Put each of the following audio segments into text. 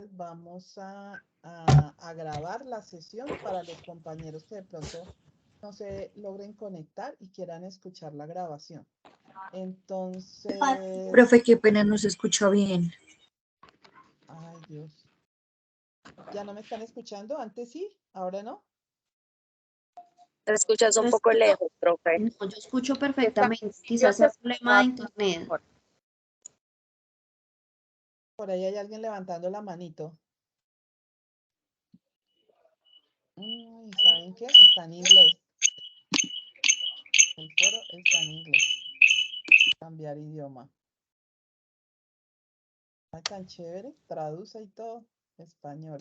Vamos a grabar la sesión para los compañeros que de pronto no se logren conectar y quieran escuchar la grabación. Entonces... Profe, qué pena, no se escucha bien. Ay, Dios. ¿Ya no me están escuchando? Antes sí, ahora no. Te escuchas un poco lejos, profe. No, yo escucho perfectamente. Quizás sea un problema de internet. Por ahí hay alguien levantando la manito. ¿Saben qué? Está en inglés. El foro está en inglés. Cambiar idioma. Ay, tan chévere. Traduce y todo. Español.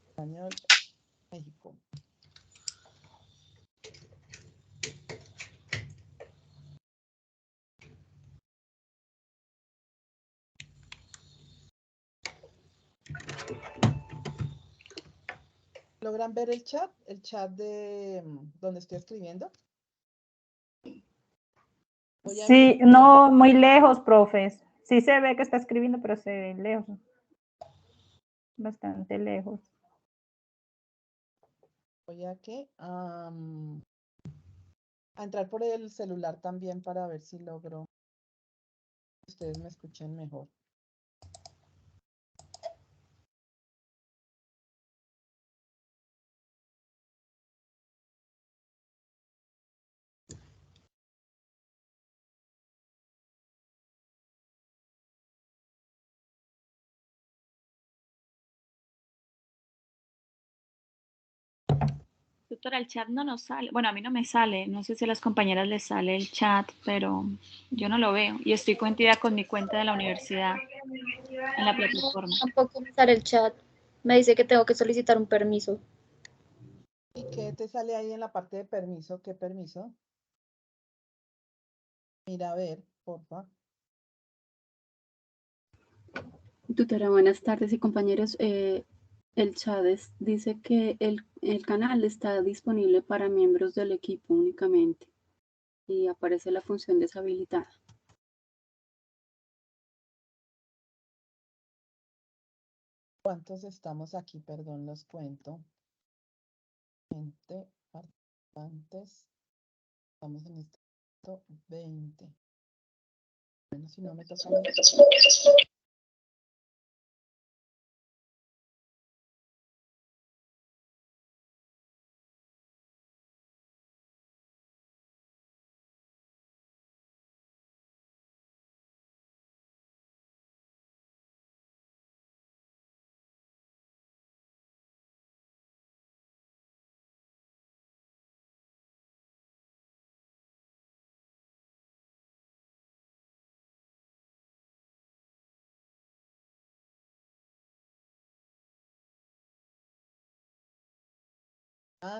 Español, México. ¿Logran ver el chat? El chat de donde estoy escribiendo. Sí, no, muy lejos, profes. Sí se ve que está escribiendo, pero se ve lejos. Bastante lejos. Voy a entrar por el celular también para ver si logro que ustedes me escuchen mejor. Doctora, el chat no nos sale. Bueno, a mí no me sale. No sé si a las compañeras les sale el chat, pero yo no lo veo. Y estoy coincidida con mi cuenta de la universidad en la plataforma. Tampoco me sale el chat. Me dice que tengo que solicitar un permiso. ¿Y qué te sale ahí en la parte de permiso? ¿Qué permiso? Mira, a ver, porfa. Tutora, buenas tardes y compañeros. El chat dice que el canal está disponible para miembros del equipo únicamente y aparece la función deshabilitada. ¿Cuántos estamos aquí? Perdón, los cuento. Gente, participantes. Estamos en esto 20. Bueno, si no me toca.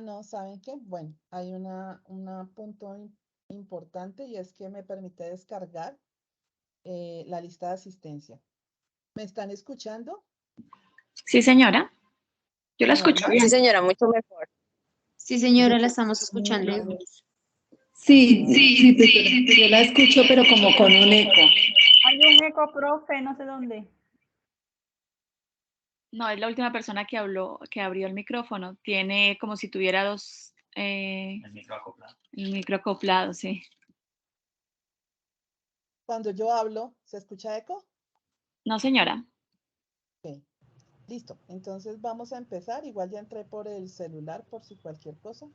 No, ¿saben qué? Bueno, hay un punto importante y es que me permite descargar la lista de asistencia. ¿Me están escuchando? Sí, señora. Yo la escucho bien. Sí, señora, mucho mejor. Sí, señora, la estamos escuchando. Sí, yo la escucho, pero como con un eco. Hay un eco, profe, no sé dónde. No, es la última persona que habló, que abrió el micrófono. Tiene como si tuviera dos... el micro acoplado. El micro acoplado, sí. Cuando yo hablo, ¿se escucha eco? No, señora. Ok, listo. Entonces vamos a empezar. Igual ya entré por el celular por si cualquier cosa.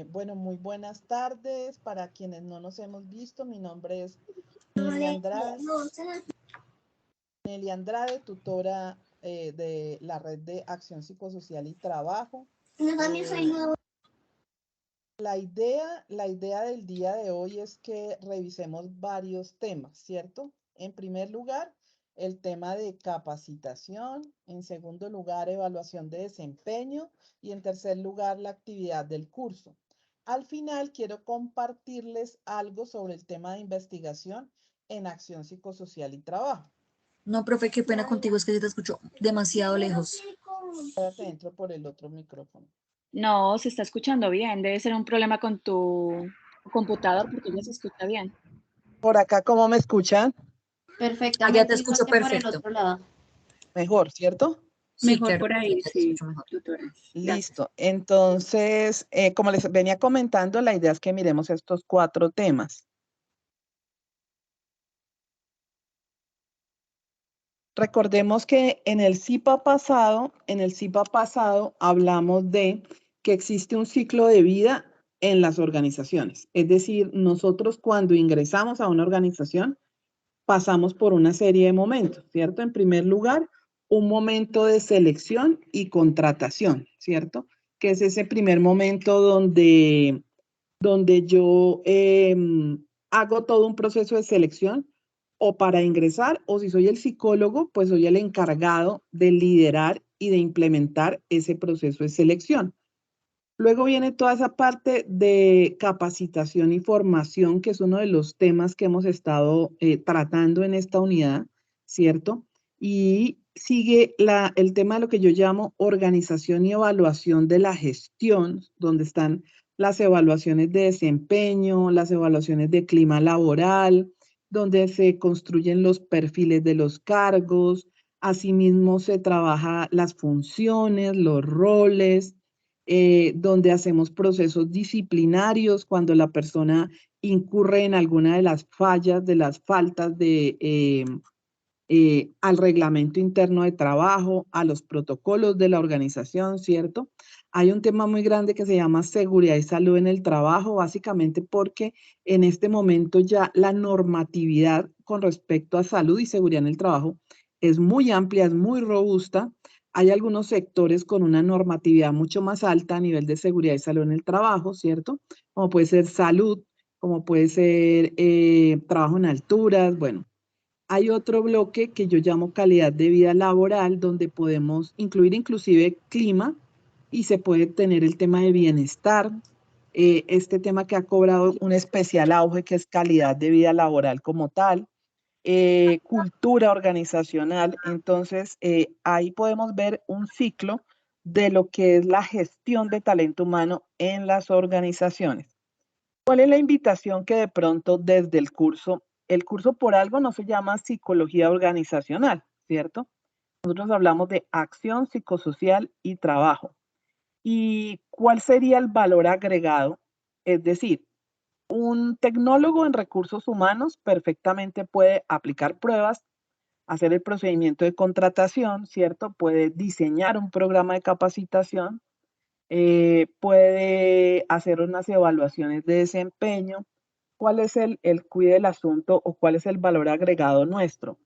Bueno, muy buenas tardes. Para quienes no nos hemos visto, mi nombre es Nelia Andrade. Nelia Andrade, tutora de la Red de Acción Psicosocial y Trabajo. La idea del día de hoy es que revisemos varios temas, ¿cierto? En primer lugar, el tema de capacitación. En segundo lugar, evaluación de desempeño. Y en tercer lugar, la actividad del curso. Al final, quiero compartirles algo sobre el tema de investigación en acción psicosocial y trabajo. No, profe, qué pena contigo, es que yo te escucho demasiado lejos. Ahora te entro por el otro micrófono. No, se está escuchando bien. Debe ser un problema con tu computador porque ya se escucha bien. Por acá, ¿cómo me escuchan? Perfectamente. Ya te escucho igual que por el perfecto. otro lado. Mejor, ¿cierto? Sí, Mejor claro, por ahí, te sí, escucho mejor. tutora. Gracias. Listo. Entonces, como les venía comentando, la idea es que miremos estos 4 temas. Recordemos que en el CIPA pasado hablamos de que existe un ciclo de vida en las organizaciones. Es decir, nosotros cuando ingresamos a una organización pasamos por una serie de momentos, ¿cierto? En primer lugar, un momento de selección y contratación, ¿cierto? Que es ese primer momento donde yo hago todo un proceso de selección o para ingresar, o si soy el psicólogo, pues soy el encargado de liderar y de implementar ese proceso de selección. Luego viene toda esa parte de capacitación y formación, que es uno de los temas que hemos estado tratando en esta unidad, ¿cierto? Y sigue el tema de lo que yo llamo organización y evaluación de la gestión, donde están las evaluaciones de desempeño, las evaluaciones de clima laboral, donde se construyen los perfiles de los cargos, asimismo se trabaja las funciones, los roles, donde hacemos procesos disciplinarios cuando la persona incurre en alguna de las fallas, de las faltas al reglamento interno de trabajo, a los protocolos de la organización, ¿cierto? Hay un tema muy grande que se llama seguridad y salud en el trabajo, básicamente porque en este momento ya la normatividad con respecto a salud y seguridad en el trabajo es muy amplia, es muy robusta. Hay algunos sectores con una normatividad mucho más alta a nivel de seguridad y salud en el trabajo, ¿cierto? Como puede ser salud, como puede ser trabajo en alturas, bueno. Hay otro bloque que yo llamo calidad de vida laboral, donde podemos incluir inclusive clima y se puede tener el tema de bienestar, este tema que ha cobrado un especial auge, que es calidad de vida laboral como tal, cultura organizacional. Entonces, ahí podemos ver un ciclo de lo que es la gestión de talento humano en las organizaciones. ¿Cuál es la invitación que de pronto desde el curso por algo no se llama psicología organizacional, ¿cierto? Nosotros hablamos de acción psicosocial y trabajo. ¿Y cuál sería el valor agregado? Es decir, un tecnólogo en recursos humanos perfectamente puede aplicar pruebas, hacer el procedimiento de contratación, ¿cierto? Puede diseñar un programa de capacitación, puede hacer unas evaluaciones de desempeño. ¿Cuál es el cuide del asunto o cuál es el valor agregado nuestro?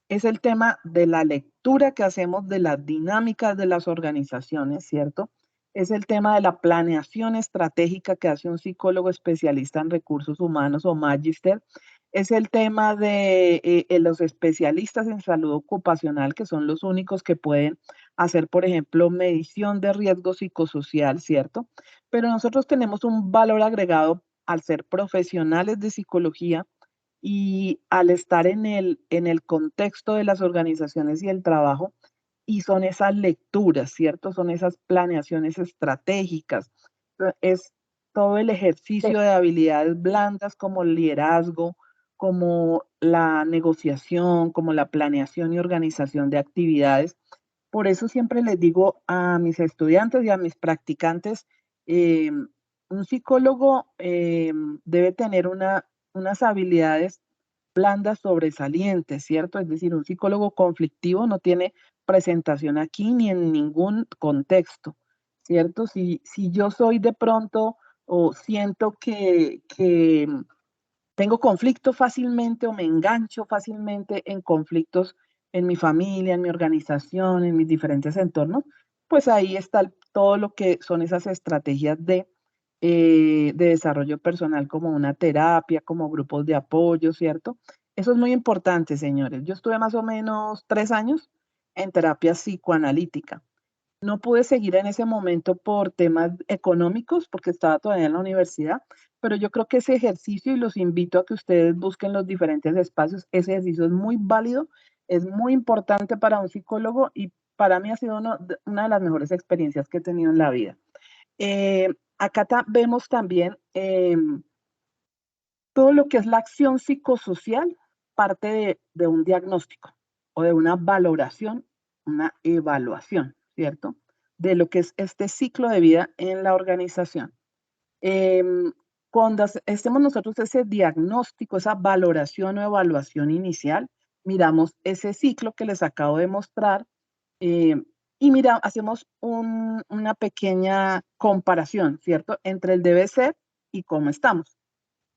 Es el tema de la lectura que hacemos de las dinámicas de las organizaciones, ¿cierto? Es el tema de la planeación estratégica que hace un psicólogo especialista en recursos humanos o magíster. Es el tema de los especialistas en salud ocupacional, que son los únicos que pueden hacer, por ejemplo, medición de riesgo psicosocial, ¿cierto? Pero nosotros tenemos un valor agregado al ser profesionales de psicología y al estar en el contexto de las organizaciones y el trabajo, y son esas lecturas, ¿cierto? Son esas planeaciones estratégicas, es todo el ejercicio de habilidades blandas como el liderazgo, como la negociación, como la planeación y organización de actividades. Por eso siempre les digo a mis estudiantes y a mis practicantes, un psicólogo debe tener unas habilidades blandas sobresalientes, ¿cierto? Es decir, un psicólogo conflictivo no tiene presentación aquí ni en ningún contexto, ¿cierto? Si yo soy de pronto o siento que tengo conflicto fácilmente o me engancho fácilmente en conflictos en mi familia, en mi organización, en mis diferentes entornos, pues ahí está todo lo que son esas estrategias de desarrollo personal como una terapia, como grupos de apoyo, ¿cierto? Eso es muy importante, señores. Yo estuve más o menos 3 años en terapia psicoanalítica. No pude seguir en ese momento por temas económicos, porque estaba todavía en la universidad, pero yo creo que ese ejercicio, y los invito a que ustedes busquen los diferentes espacios, ese ejercicio es muy válido, es muy importante para un psicólogo y para mí ha sido una de las mejores experiencias que he tenido en la vida. Acá vemos también todo lo que es la acción psicosocial, parte de un diagnóstico o de una valoración una evaluación, ¿cierto? De lo que es este ciclo de vida en la organización. Cuando hacemos nosotros ese diagnóstico, esa valoración o evaluación inicial, miramos ese ciclo que les acabo de mostrar y mira, hacemos una pequeña comparación, ¿cierto? Entre el debe ser y cómo estamos.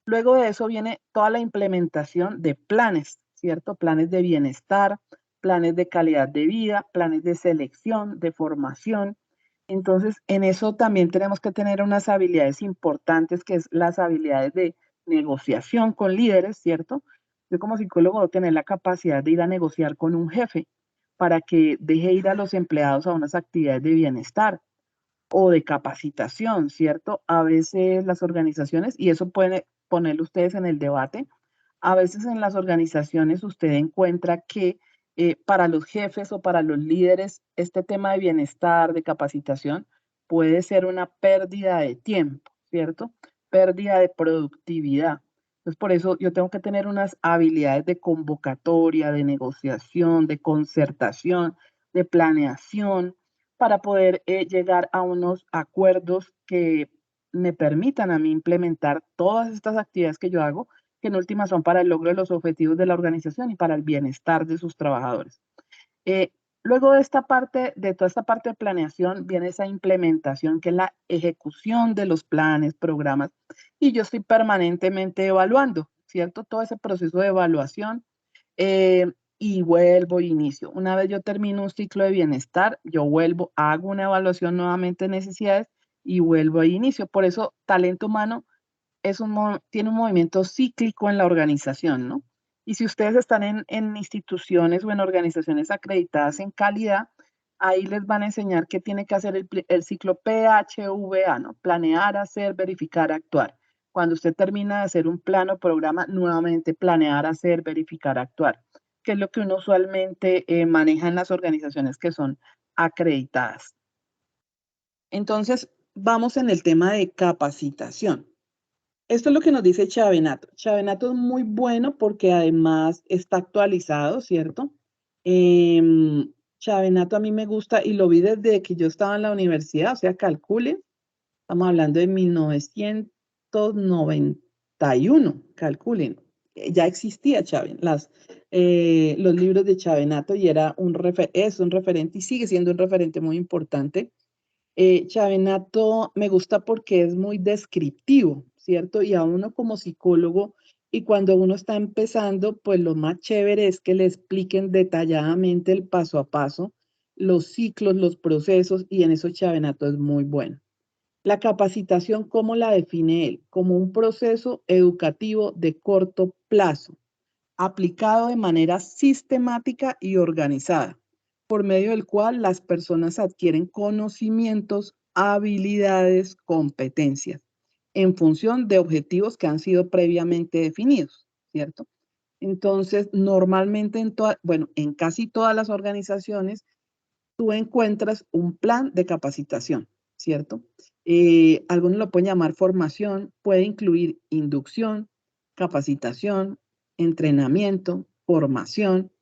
Luego de eso viene toda la implementación de planes, ¿cierto? Planes de bienestar, planes de calidad de vida, planes de selección, de formación. Entonces, en eso también tenemos que tener unas habilidades importantes, que es las habilidades de negociación con líderes, ¿cierto? Yo como psicólogo debo tener la capacidad de ir a negociar con un jefe para que deje ir a los empleados a unas actividades de bienestar o de capacitación, ¿cierto? A veces las organizaciones, y eso pueden ponerlo ustedes en el debate, a veces en las organizaciones usted encuentra que para los jefes o para los líderes este tema de bienestar, de capacitación, puede ser una pérdida de tiempo, ¿cierto? Pérdida de productividad. Entonces, por eso yo tengo que tener unas habilidades de convocatoria, de negociación, de concertación, de planeación, para poder llegar a unos acuerdos que me permitan a mí implementar todas estas actividades que yo hago, que en última son para el logro de los objetivos de la organización y para el bienestar de sus trabajadores. Luego de esta parte, de toda esta parte de planeación, viene esa implementación, que es la ejecución de los planes, programas, y yo estoy permanentemente evaluando, ¿cierto? Todo ese proceso de evaluación, y vuelvo e inicio. Una vez yo termino un ciclo de bienestar, yo vuelvo, hago una evaluación nuevamente de necesidades y vuelvo a inicio. Por eso, talento humano tiene un movimiento cíclico en la organización, ¿no? Y si ustedes están en instituciones o en organizaciones acreditadas en calidad, ahí les van a enseñar qué tiene que hacer el ciclo PHVA, ¿no? Planear, hacer, verificar, actuar. Cuando usted termina de hacer un plano o programa, nuevamente planear, hacer, verificar, actuar, que es lo que uno usualmente maneja en las organizaciones que son acreditadas. Entonces, vamos en el tema de capacitación. Esto es lo que nos dice Chavenato. Chavenato es muy bueno porque además está actualizado, ¿cierto? Chavenato a mí me gusta y lo vi desde que yo estaba en la universidad, o sea, calculen, estamos hablando de 1991, calculen. Ya existía los libros de Chavenato y es un referente y sigue siendo un referente muy importante. Chavenato me gusta porque es muy descriptivo, ¿cierto? Y a uno como psicólogo, y cuando uno está empezando, pues lo más chévere es que le expliquen detalladamente el paso a paso, los ciclos, los procesos, y en eso Chavenato es muy bueno. La capacitación, ¿cómo la define él? Como un proceso educativo de corto plazo, aplicado de manera sistemática y organizada, por medio del cual las personas adquieren conocimientos, habilidades, competencias, en función de objetivos que han sido previamente definidos, ¿cierto? Entonces, normalmente en casi todas las organizaciones, tú encuentras un plan de capacitación, ¿cierto? Algunos lo pueden llamar formación, puede incluir inducción, capacitación, entrenamiento, formación,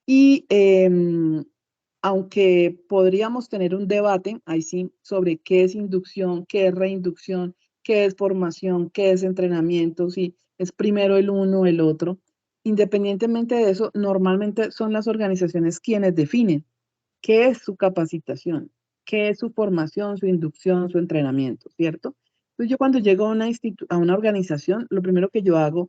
y aunque podríamos tener un debate, ahí sí, sobre qué es inducción, qué es reinducción, qué es formación, qué es entrenamiento, si es primero el uno o el otro, independientemente de eso, normalmente son las organizaciones quienes definen qué es su capacitación, qué es su formación, su inducción, su entrenamiento, ¿cierto? Entonces yo cuando llego a una organización, lo primero que yo hago,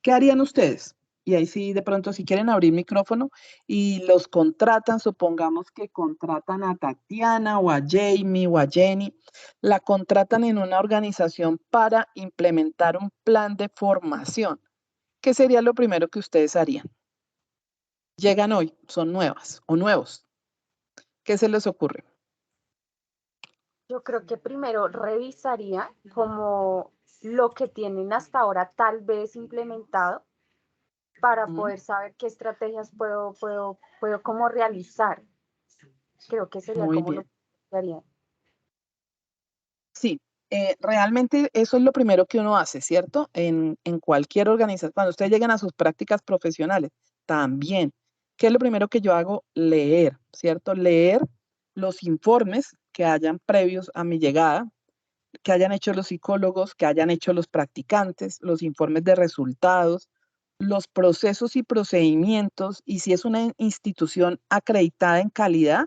¿qué harían ustedes? Y ahí sí, de pronto, si quieren abrir micrófono y los contratan, supongamos que contratan a Tatiana o a Jamie o a Jenny, la contratan en una organización para implementar un plan de formación. ¿Qué sería lo primero que ustedes harían? Llegan hoy, son nuevas o nuevos. ¿Qué se les ocurre? Yo creo que primero revisaría como lo que tienen hasta ahora tal vez implementado para poder saber qué estrategias puedo como realizar. Creo que sería Muy como bien. lo que haría. Sí, realmente eso es lo primero que uno hace, ¿cierto? En cualquier organización, cuando ustedes llegan a sus prácticas profesionales, también ¿Qué es lo primero que yo hago? Leer, ¿cierto? Leer los informes que hayan previos a mi llegada, que hayan hecho los psicólogos, que hayan hecho los practicantes, los informes de resultados, los procesos y procedimientos, y si es una institución acreditada en calidad,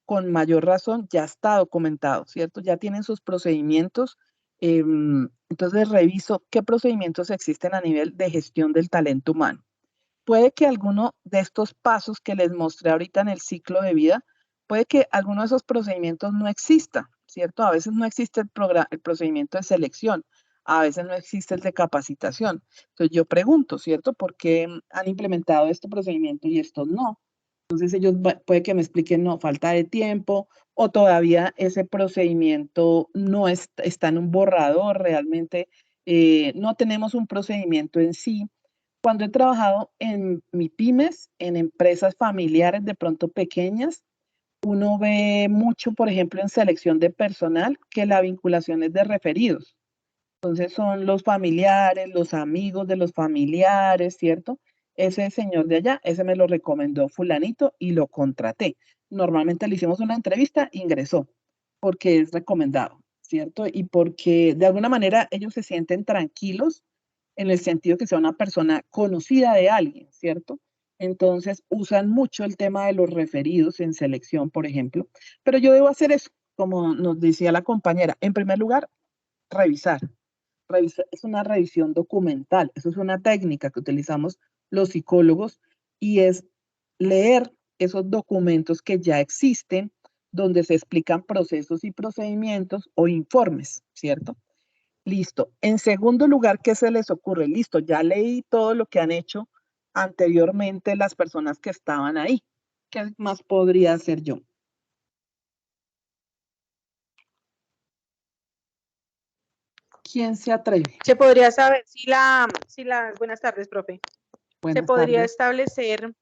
con mayor razón ya está documentado, ¿cierto? Ya tienen sus procedimientos. Entonces reviso qué procedimientos existen a nivel de gestión del talento humano. Puede que alguno de estos pasos que les mostré ahorita en el ciclo de vida, puede que alguno de esos procedimientos no exista, ¿cierto? A veces no existe el procedimiento de selección, a veces no existe el de capacitación. Entonces yo pregunto, ¿cierto? ¿Por qué han implementado este procedimiento y estos no? Entonces ellos puede que me expliquen, no, falta de tiempo, o todavía ese procedimiento no está en un borrador, realmente no tenemos un procedimiento en sí. Cuando he trabajado en MIPYMES, en empresas familiares de pronto pequeñas, uno ve mucho, por ejemplo, en selección de personal, que la vinculación es de referidos. Entonces son los familiares, los amigos de los familiares, ¿cierto? Ese señor de allá, ese me lo recomendó fulanito y lo contraté. Normalmente le hicimos una entrevista, ingresó, porque es recomendado, ¿cierto? Y porque de alguna manera ellos se sienten tranquilos en el sentido que sea una persona conocida de alguien, ¿cierto? Entonces usan mucho el tema de los referidos en selección, por ejemplo, pero yo debo hacer eso, como nos decía la compañera. En primer lugar, revisar. Es una revisión documental, eso es una técnica que utilizamos los psicólogos y es leer esos documentos que ya existen, donde se explican procesos y procedimientos o informes, ¿cierto? Listo. En segundo lugar, ¿qué se les ocurre? Listo, ya leí todo lo que han hecho anteriormente las personas que estaban ahí. ¿Qué más podría hacer yo? ¿Quién se atreve? Se podría saber buenas tardes, profe. Buenas Se podría tardes. establecer,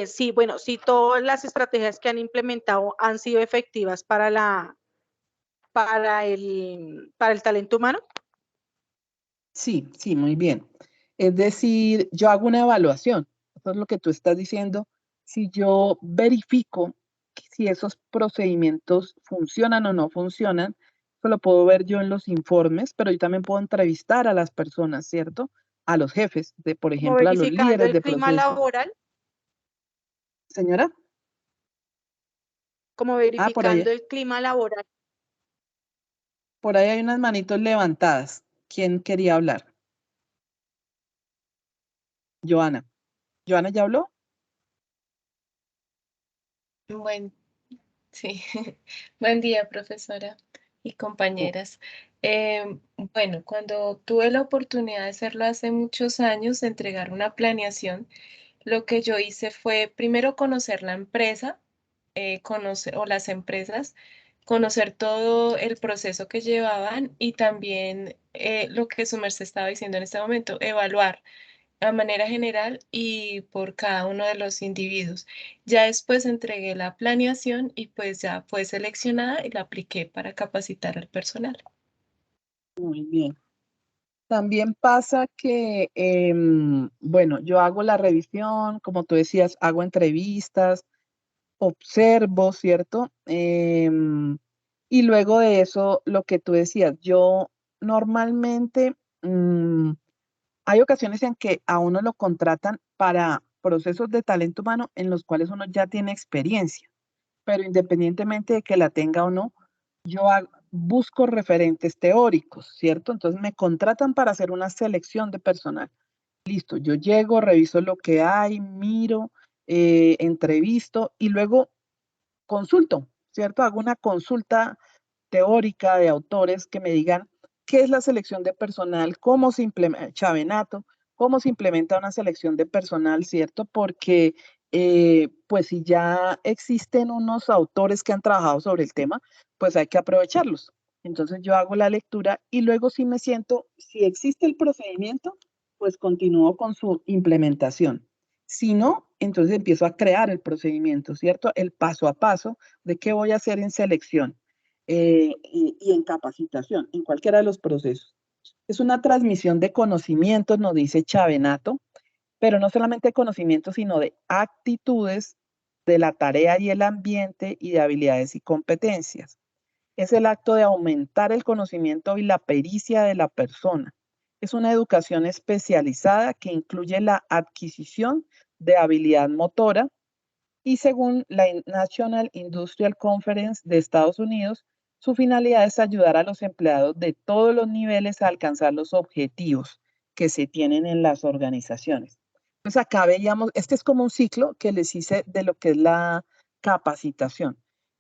si todas las estrategias que han implementado han sido efectivas para el talento humano. Sí, sí, muy bien. Es decir, yo hago una evaluación. Eso es lo que tú estás diciendo. Si yo verifico si esos procedimientos funcionan o no funcionan, eso lo puedo ver yo en los informes, pero yo también puedo entrevistar a las personas, ¿cierto? A los jefes, por Como ejemplo, a los verificando líderes el de clima proceso. laboral. Señora. Como verificando el clima laboral. Por ahí hay unas manitos levantadas. ¿Quién quería hablar? Joana. ¿Joana ya habló? Sí. Buen día, profesora y compañeras. Bueno, cuando tuve la oportunidad de hacerlo hace muchos años, de entregar una planeación, lo que yo hice fue primero conocer la empresa, o las empresas, conocer todo el proceso que llevaban y también lo que su merced estaba diciendo en este momento, evaluar a manera general y por cada uno de los individuos. Ya después entregué la planeación y pues ya fue seleccionada y la apliqué para capacitar al personal. Muy bien. También pasa que, bueno, yo hago la revisión, como tú decías, hago entrevistas, observo, ¿cierto? Y luego de eso, lo que tú decías, yo normalmente, hay ocasiones en que a uno lo contratan para procesos de talento humano en los cuales uno ya tiene experiencia, pero independientemente de que la tenga o no, yo busco referentes teóricos, ¿cierto? Entonces me contratan para hacer una selección de personal. Listo, yo llego, reviso lo que hay, miro, entrevisto y luego consulto, ¿cierto? Hago una consulta teórica de autores que me digan qué es la selección de personal, cómo se implementa, Chavenato, cómo se implementa una selección de personal, ¿cierto? Porque pues si ya existen unos autores que han trabajado sobre el tema, pues hay que aprovecharlos. Entonces yo hago la lectura y luego si me siento, si existe el procedimiento, pues continúo con su implementación. Si no, entonces empiezo a crear el procedimiento, ¿cierto? El paso a paso de qué voy a hacer en selección y en capacitación, en cualquiera de los procesos. Es una transmisión de conocimientos, nos dice Chavenato, pero no solamente de conocimiento, sino de actitudes, de la tarea y el ambiente y de habilidades y competencias. Es el acto de aumentar el conocimiento y la pericia de la persona. Es una educación especializada que incluye la adquisición de habilidad motora y según la National Industrial Conference de Estados Unidos, su finalidad es ayudar a los empleados de todos los niveles a alcanzar los objetivos que se tienen en las organizaciones. Entonces acá veíamos, este es como un ciclo que les hice de lo que es la capacitación.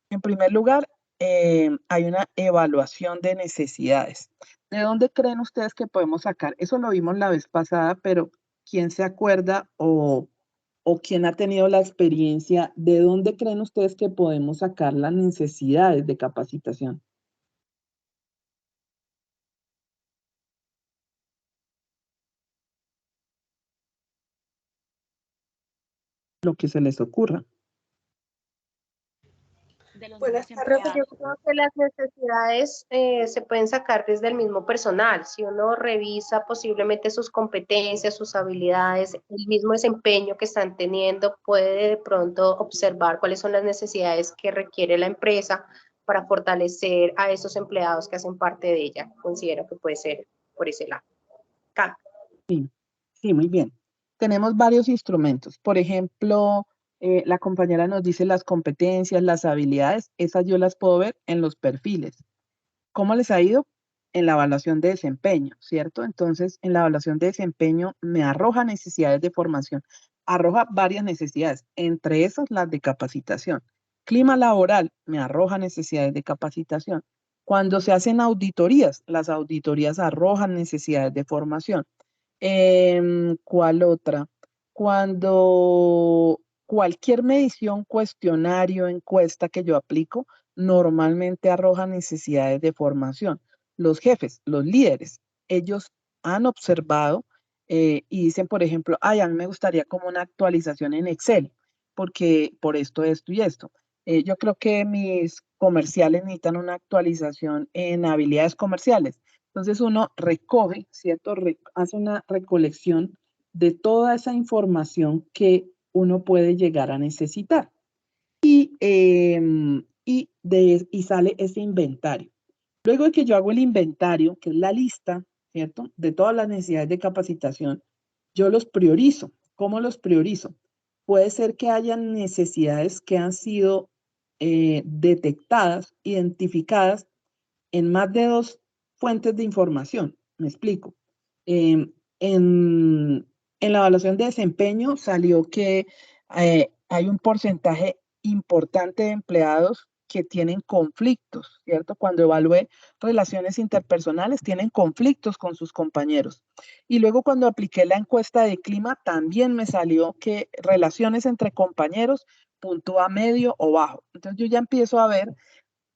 En primer lugar, hay una evaluación de necesidades. ¿De dónde creen ustedes que podemos sacar? Eso lo vimos la vez pasada, pero ¿quién se acuerda o quién ha tenido la experiencia? ¿De dónde creen ustedes que podemos sacar las necesidades de capacitación? Lo que se les ocurra. De los Buenas mismos tardes. Yo empleados. creo que las necesidades se pueden sacar desde el mismo personal. Si uno revisa posiblemente sus competencias, sus habilidades, el mismo desempeño que están teniendo, puede de pronto observar cuáles son las necesidades que requiere la empresa para fortalecer a esos empleados que hacen parte de ella. Considero que puede ser por ese lado. Sí, muy bien. Tenemos varios instrumentos. Por ejemplo, la compañera nos dice las competencias, las habilidades, esas yo las puedo ver en los perfiles. ¿Cómo les ha ido? En la evaluación de desempeño, ¿cierto? Entonces, en la evaluación de desempeño me arroja necesidades de formación, arroja varias necesidades, entre esas las de capacitación. Clima laboral me arroja necesidades de capacitación. Cuando se hacen auditorías, las auditorías arrojan necesidades de formación. ¿Cuál otra? Cuando cualquier medición, cuestionario, encuesta que yo aplico, normalmente arroja necesidades de formación. Los jefes, los líderes, ellos han observado y dicen, por ejemplo, ay, a mí me gustaría como una actualización en Excel, porque por esto y esto. Yo creo que mis comerciales necesitan una actualización en habilidades comerciales. Entonces uno recoge, ¿cierto? Hace una recolección de toda esa información que uno puede llegar a necesitar. Y sale ese inventario. Luego de que yo hago el inventario, que es la lista, ¿cierto? De todas las necesidades de capacitación, yo los priorizo. ¿Cómo los priorizo? Puede ser que haya necesidades que han sido detectadas, identificadas en más de 2 fuentes de información. Me explico. En la evaluación de desempeño salió que hay un porcentaje importante de empleados que tienen conflictos, ¿cierto? Cuando evalué relaciones interpersonales, tienen conflictos con sus compañeros. Y luego cuando apliqué la encuesta de clima, también me salió que relaciones entre compañeros puntúa medio o bajo. Entonces yo ya empiezo a ver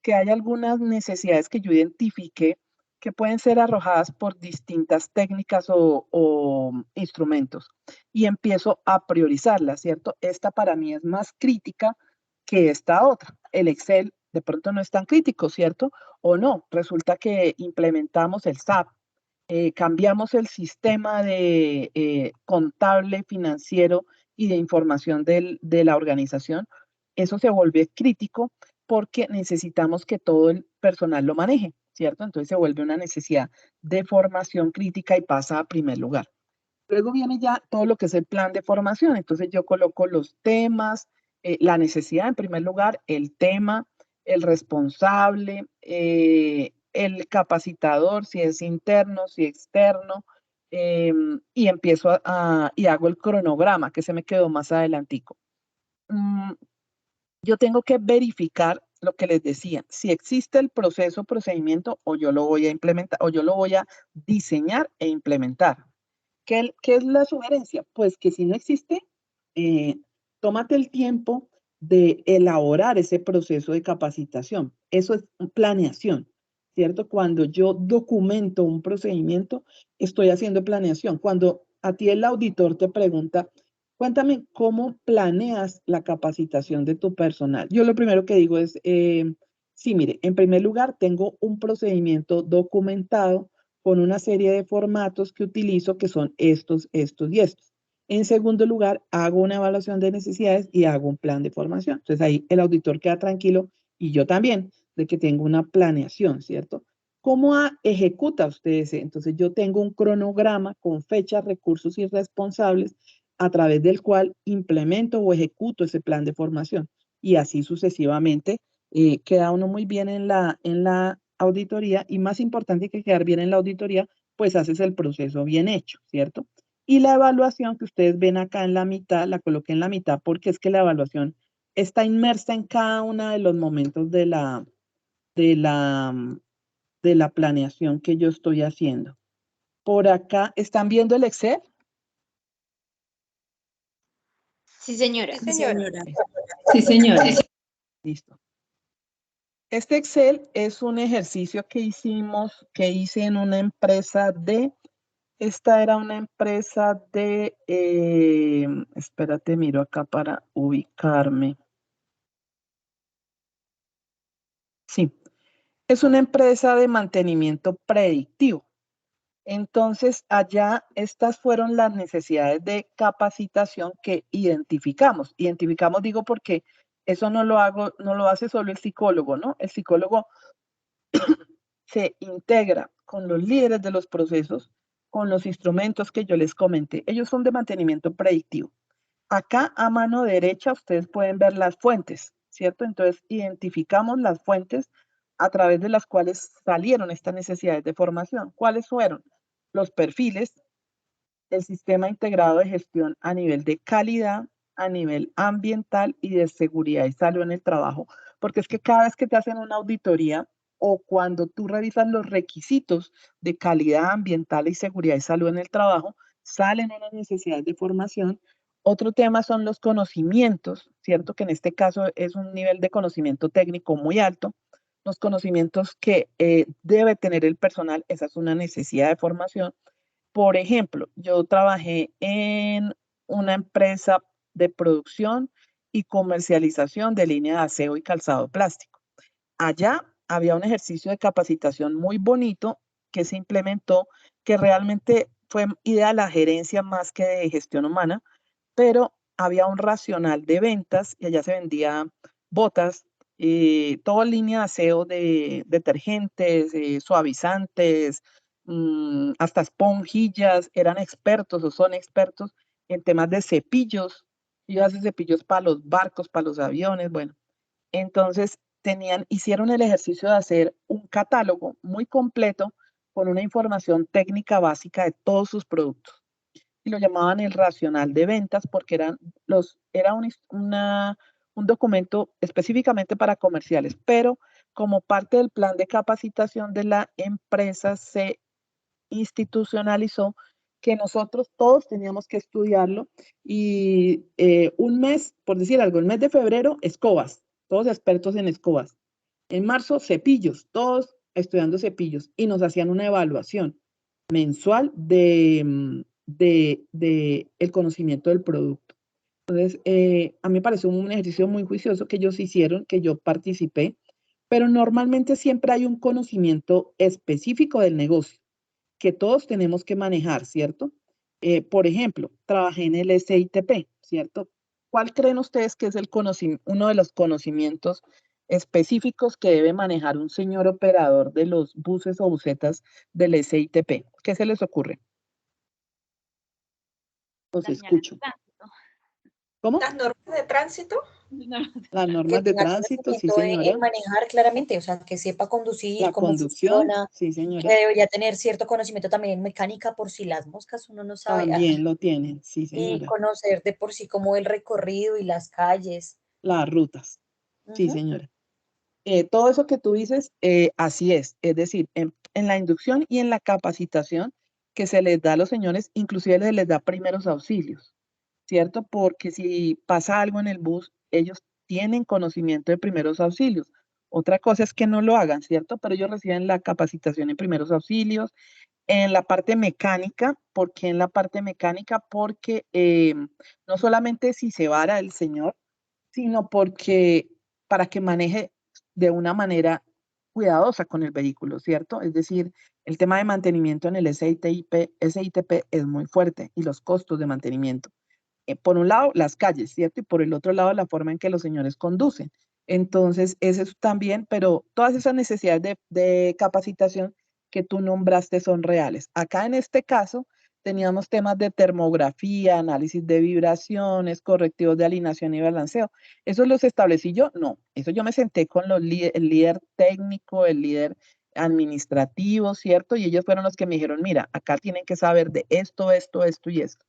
que hay algunas necesidades que yo identifique que pueden ser arrojadas por distintas técnicas o instrumentos y empiezo a priorizarlas, ¿cierto? Esta para mí es más crítica que esta otra. El Excel de pronto no es tan crítico, ¿cierto? O no, resulta que implementamos el SAP, cambiamos el sistema de contable, financiero y de información de la organización. Eso se vuelve crítico porque necesitamos que todo el personal lo maneje, ¿cierto? Entonces se vuelve una necesidad de formación crítica y pasa a primer lugar. Luego viene ya todo lo que es el plan de formación. Entonces yo coloco los temas, la necesidad en primer lugar, el tema, el responsable, el capacitador, si es interno, si externo, y empiezo y hago el cronograma que se me quedó más adelantico. Yo tengo que verificar lo que les decía, si existe el proceso, procedimiento, o yo lo voy a implementar, o yo lo voy a diseñar e implementar. ¿Qué es la sugerencia? Pues que si no existe, tómate el tiempo de elaborar ese proceso de capacitación. Eso es planeación, ¿cierto? Cuando yo documento un procedimiento, estoy haciendo planeación. Cuando a ti el auditor te pregunta, cuéntame cómo planeas la capacitación de tu personal. Yo lo primero que digo es, sí, mire, en primer lugar, tengo un procedimiento documentado con una serie de formatos que utilizo que son estos y estos. En segundo lugar, hago una evaluación de necesidades y hago un plan de formación. Entonces ahí el auditor queda tranquilo y yo también, de que tengo una planeación, ¿cierto? ¿Cómo ejecuta usted ese? Entonces yo tengo un cronograma con fechas, recursos y responsables a través del cual implemento o ejecuto ese plan de formación. Y así sucesivamente queda uno muy bien en la auditoría y más importante que quedar bien en la auditoría, pues haces el proceso bien hecho, ¿cierto? Y la evaluación que ustedes ven acá en la mitad, la coloqué en la mitad porque es que la evaluación está inmersa en cada uno de los momentos de la planeación que yo estoy haciendo. Por acá, ¿están viendo el Excel? Sí, señora. Sí, señora. Sí, señora. Listo. Este Excel es un ejercicio que hice en una empresa esta era una empresa espérate, miro acá para ubicarme. Sí, es una empresa de mantenimiento predictivo. Entonces, allá estas fueron las necesidades de capacitación que identificamos. Identificamos, digo, porque eso no lo hace solo el psicólogo, ¿no? El psicólogo se integra con los líderes de los procesos, con los instrumentos que yo les comenté. Ellos son de mantenimiento predictivo. Acá a mano derecha ustedes pueden ver las fuentes, ¿cierto? Entonces identificamos las fuentes a través de las cuales salieron estas necesidades de formación. ¿Cuáles fueron? Los perfiles, el sistema integrado de gestión a nivel de calidad, a nivel ambiental y de seguridad y salud en el trabajo. Porque es que cada vez que te hacen una auditoría o cuando tú revisas los requisitos de calidad ambiental y seguridad y salud en el trabajo, salen unas necesidades de formación. Otro tema son los conocimientos, ¿cierto? Que en este caso es un nivel de conocimiento técnico muy alto. Los conocimientos que debe tener el personal, esa es una necesidad de formación. Por ejemplo, yo trabajé en una empresa de producción y comercialización de línea de aseo y calzado plástico. Allá había un ejercicio de capacitación muy bonito que se implementó, que realmente fue idea de la gerencia más que de gestión humana, pero había un racional de ventas y allá se vendía botas, toda línea de aseo de detergentes, suavizantes, hasta esponjillas, eran expertos o son expertos en temas de cepillos, y hacen cepillos para los barcos, para los aviones, bueno. Entonces hicieron el ejercicio de hacer un catálogo muy completo con una información técnica básica de todos sus productos y lo llamaban el racional de ventas porque era un documento específicamente para comerciales, pero como parte del plan de capacitación de la empresa se institucionalizó que nosotros todos teníamos que estudiarlo y un mes, por decir algo, el mes de febrero, escobas, todos expertos en escobas. En marzo, cepillos, todos estudiando cepillos y nos hacían una evaluación mensual de el conocimiento del producto. Entonces, a mí me pareció un ejercicio muy juicioso que ellos hicieron, que yo participé, pero normalmente siempre hay un conocimiento específico del negocio que todos tenemos que manejar, ¿cierto? Por ejemplo, trabajé en el SITP, ¿cierto? ¿Cuál creen ustedes que es uno de los conocimientos específicos que debe manejar un señor operador de los buses o busetas del SITP? ¿Qué se les ocurre? Los escucho. ¿Cómo? Las normas de tránsito. Las normas de tránsito, sí, señora. En manejar claramente, o sea, que sepa conducir, La cómo conducción, funciona, sí, señora. que debería tener cierto conocimiento también en mecánica por si las moscas uno no sabe. También lo tienen, sí, Y señora. conocer de por sí como el recorrido y las calles. Las rutas, sí, señora. Todo eso que tú dices, así es decir, en la inducción y en la capacitación que se les da a los señores, inclusive se les da primeros auxilios, ¿cierto? Porque si pasa algo en el bus, ellos tienen conocimiento de primeros auxilios. Otra cosa es que no lo hagan, ¿cierto? Pero ellos reciben la capacitación en primeros auxilios, en la parte mecánica. ¿Por qué en la parte mecánica? Porque no solamente si se vara el señor, sino porque para que maneje de una manera cuidadosa con el vehículo, ¿cierto? Es decir, el tema de mantenimiento en el SITP es muy fuerte y los costos de mantenimiento. por un lado, las calles, ¿cierto? Y por el otro lado, la forma en que los señores conducen. Entonces, eso es también, pero todas esas necesidades de capacitación que tú nombraste son reales. Acá en este caso, teníamos temas de termografía, análisis de vibraciones, correctivos de alineación y balanceo. ¿Eso los establecí yo? No, eso yo me senté con el líder técnico, el líder administrativo, ¿cierto? Y ellos fueron los que me dijeron, mira, acá tienen que saber de esto, esto, esto y esto.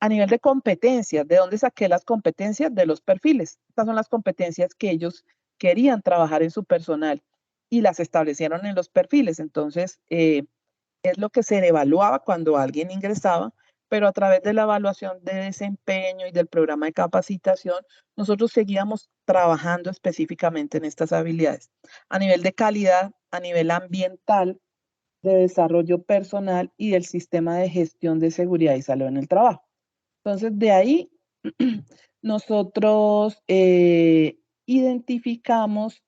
A nivel de competencias, ¿de dónde saqué las competencias? De los perfiles. Estas son las competencias que ellos querían trabajar en su personal y las establecieron en los perfiles. Entonces, es lo que se evaluaba cuando alguien ingresaba, pero a través de la evaluación de desempeño y del programa de capacitación, nosotros seguíamos trabajando específicamente en estas habilidades. A nivel de calidad, a nivel ambiental, de desarrollo personal y del sistema de gestión de seguridad y salud en el trabajo. Entonces, de ahí nosotros identificamos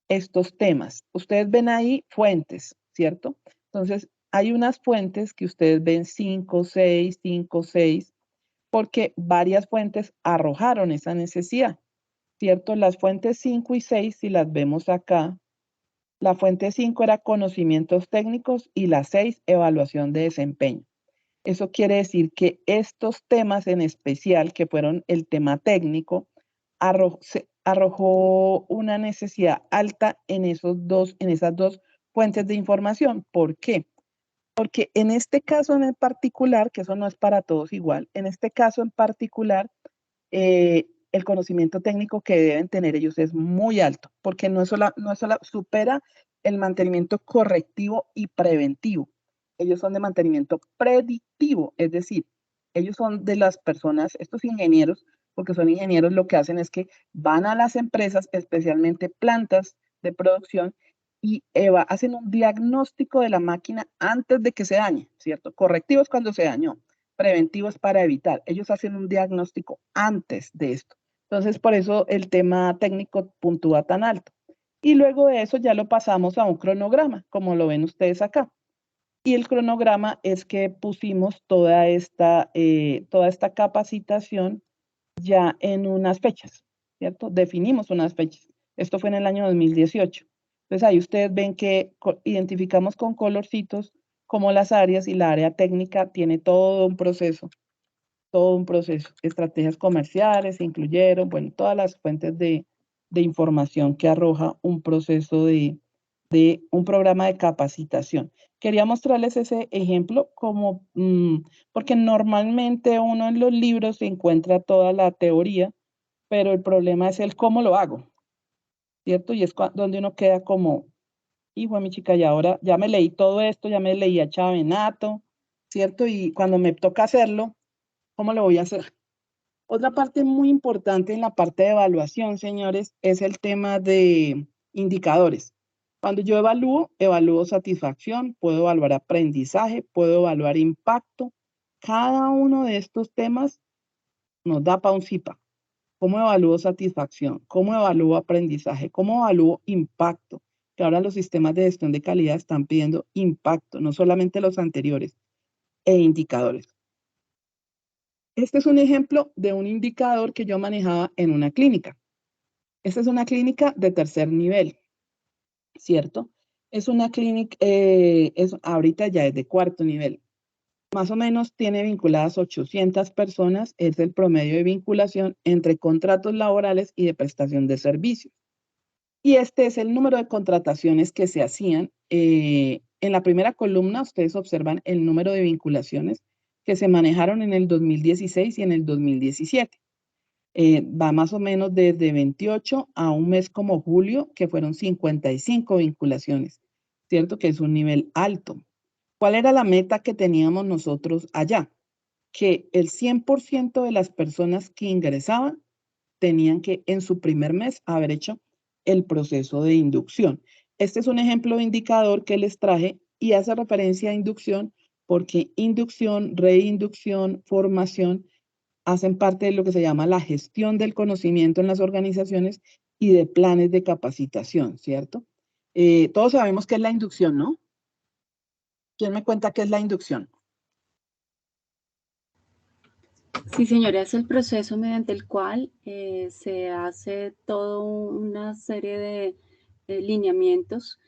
estos temas. Ustedes ven ahí fuentes, ¿cierto? Entonces, hay unas fuentes que ustedes ven 5, 6, 5, 6, porque varias fuentes arrojaron esa necesidad, ¿cierto? Las fuentes 5 y 6, si las vemos acá, la fuente 5 era conocimientos técnicos y la 6, evaluación de desempeño. Eso quiere decir que estos temas en especial, que fueron el tema técnico, arrojó una necesidad alta en esas dos fuentes de información. ¿Por qué? Porque en este caso en particular, que eso no es para todos igual, en este caso en particular, el conocimiento técnico que deben tener ellos es muy alto, porque no es solo supera el mantenimiento correctivo y preventivo. Ellos son de mantenimiento predictivo, es decir, ellos son de las personas, estos ingenieros, porque son ingenieros, lo que hacen es que van a las empresas, especialmente plantas de producción, y hacen un diagnóstico de la máquina antes de que se dañe, ¿cierto? Correctivo es cuando se dañó, preventivo es para evitar. Ellos hacen un diagnóstico antes de esto. Entonces, por eso el tema técnico puntúa tan alto. Y luego de eso ya lo pasamos a un cronograma, como lo ven ustedes acá. Y el cronograma es que pusimos toda esta capacitación ya en unas fechas, ¿cierto? Definimos unas fechas. Esto fue en el año 2018. Entonces ahí ustedes ven que identificamos con colorcitos como las áreas, y la área técnica tiene todo un proceso. Estrategias comerciales se incluyeron, bueno, todas las fuentes de información que arroja un proceso de un programa de capacitación. Quería mostrarles ese ejemplo como, porque normalmente uno en los libros se encuentra toda la teoría, pero el problema es el cómo lo hago, ¿cierto? Y es donde uno queda como, hijo de mi chica, y ahora ya me leí todo esto, ya me leí a Chavenato, ¿cierto? Y cuando me toca hacerlo, ¿cómo lo voy a hacer? Otra parte muy importante en la parte de evaluación, señores, es el tema de indicadores. Cuando yo evalúo satisfacción, puedo evaluar aprendizaje, puedo evaluar impacto. Cada uno de estos temas nos da para un CIPA. ¿Cómo evalúo satisfacción? ¿Cómo evalúo aprendizaje? ¿Cómo evalúo impacto? Que ahora los sistemas de gestión de calidad están pidiendo impacto, no solamente los anteriores, e indicadores. Este es un ejemplo de un indicador que yo manejaba en una clínica. Esta es una clínica de tercer nivel, ¿cierto? Es una clínica, ahorita ya es de cuarto nivel. Más o menos tiene vinculadas 800 personas, es el promedio de vinculación entre contratos laborales y de prestación de servicios. Y este es el número de contrataciones que se hacían. En la primera columna ustedes observan el número de vinculaciones que se manejaron en el 2016 y en el 2017. Va más o menos desde 28 a un mes como julio, que fueron 55 vinculaciones, ¿cierto? Que es un nivel alto. ¿Cuál era la meta que teníamos nosotros allá? Que el 100% de las personas que ingresaban tenían que en su primer mes haber hecho el proceso de inducción. Este es un ejemplo de indicador que les traje y hace referencia a inducción porque inducción, reinducción, formación hacen parte de lo que se llama la gestión del conocimiento en las organizaciones y de planes de capacitación, ¿cierto? Todos sabemos qué es la inducción, ¿no? ¿Quién me cuenta qué es la inducción? Sí, señora, es el proceso mediante el cual se hace toda una serie de lineamientos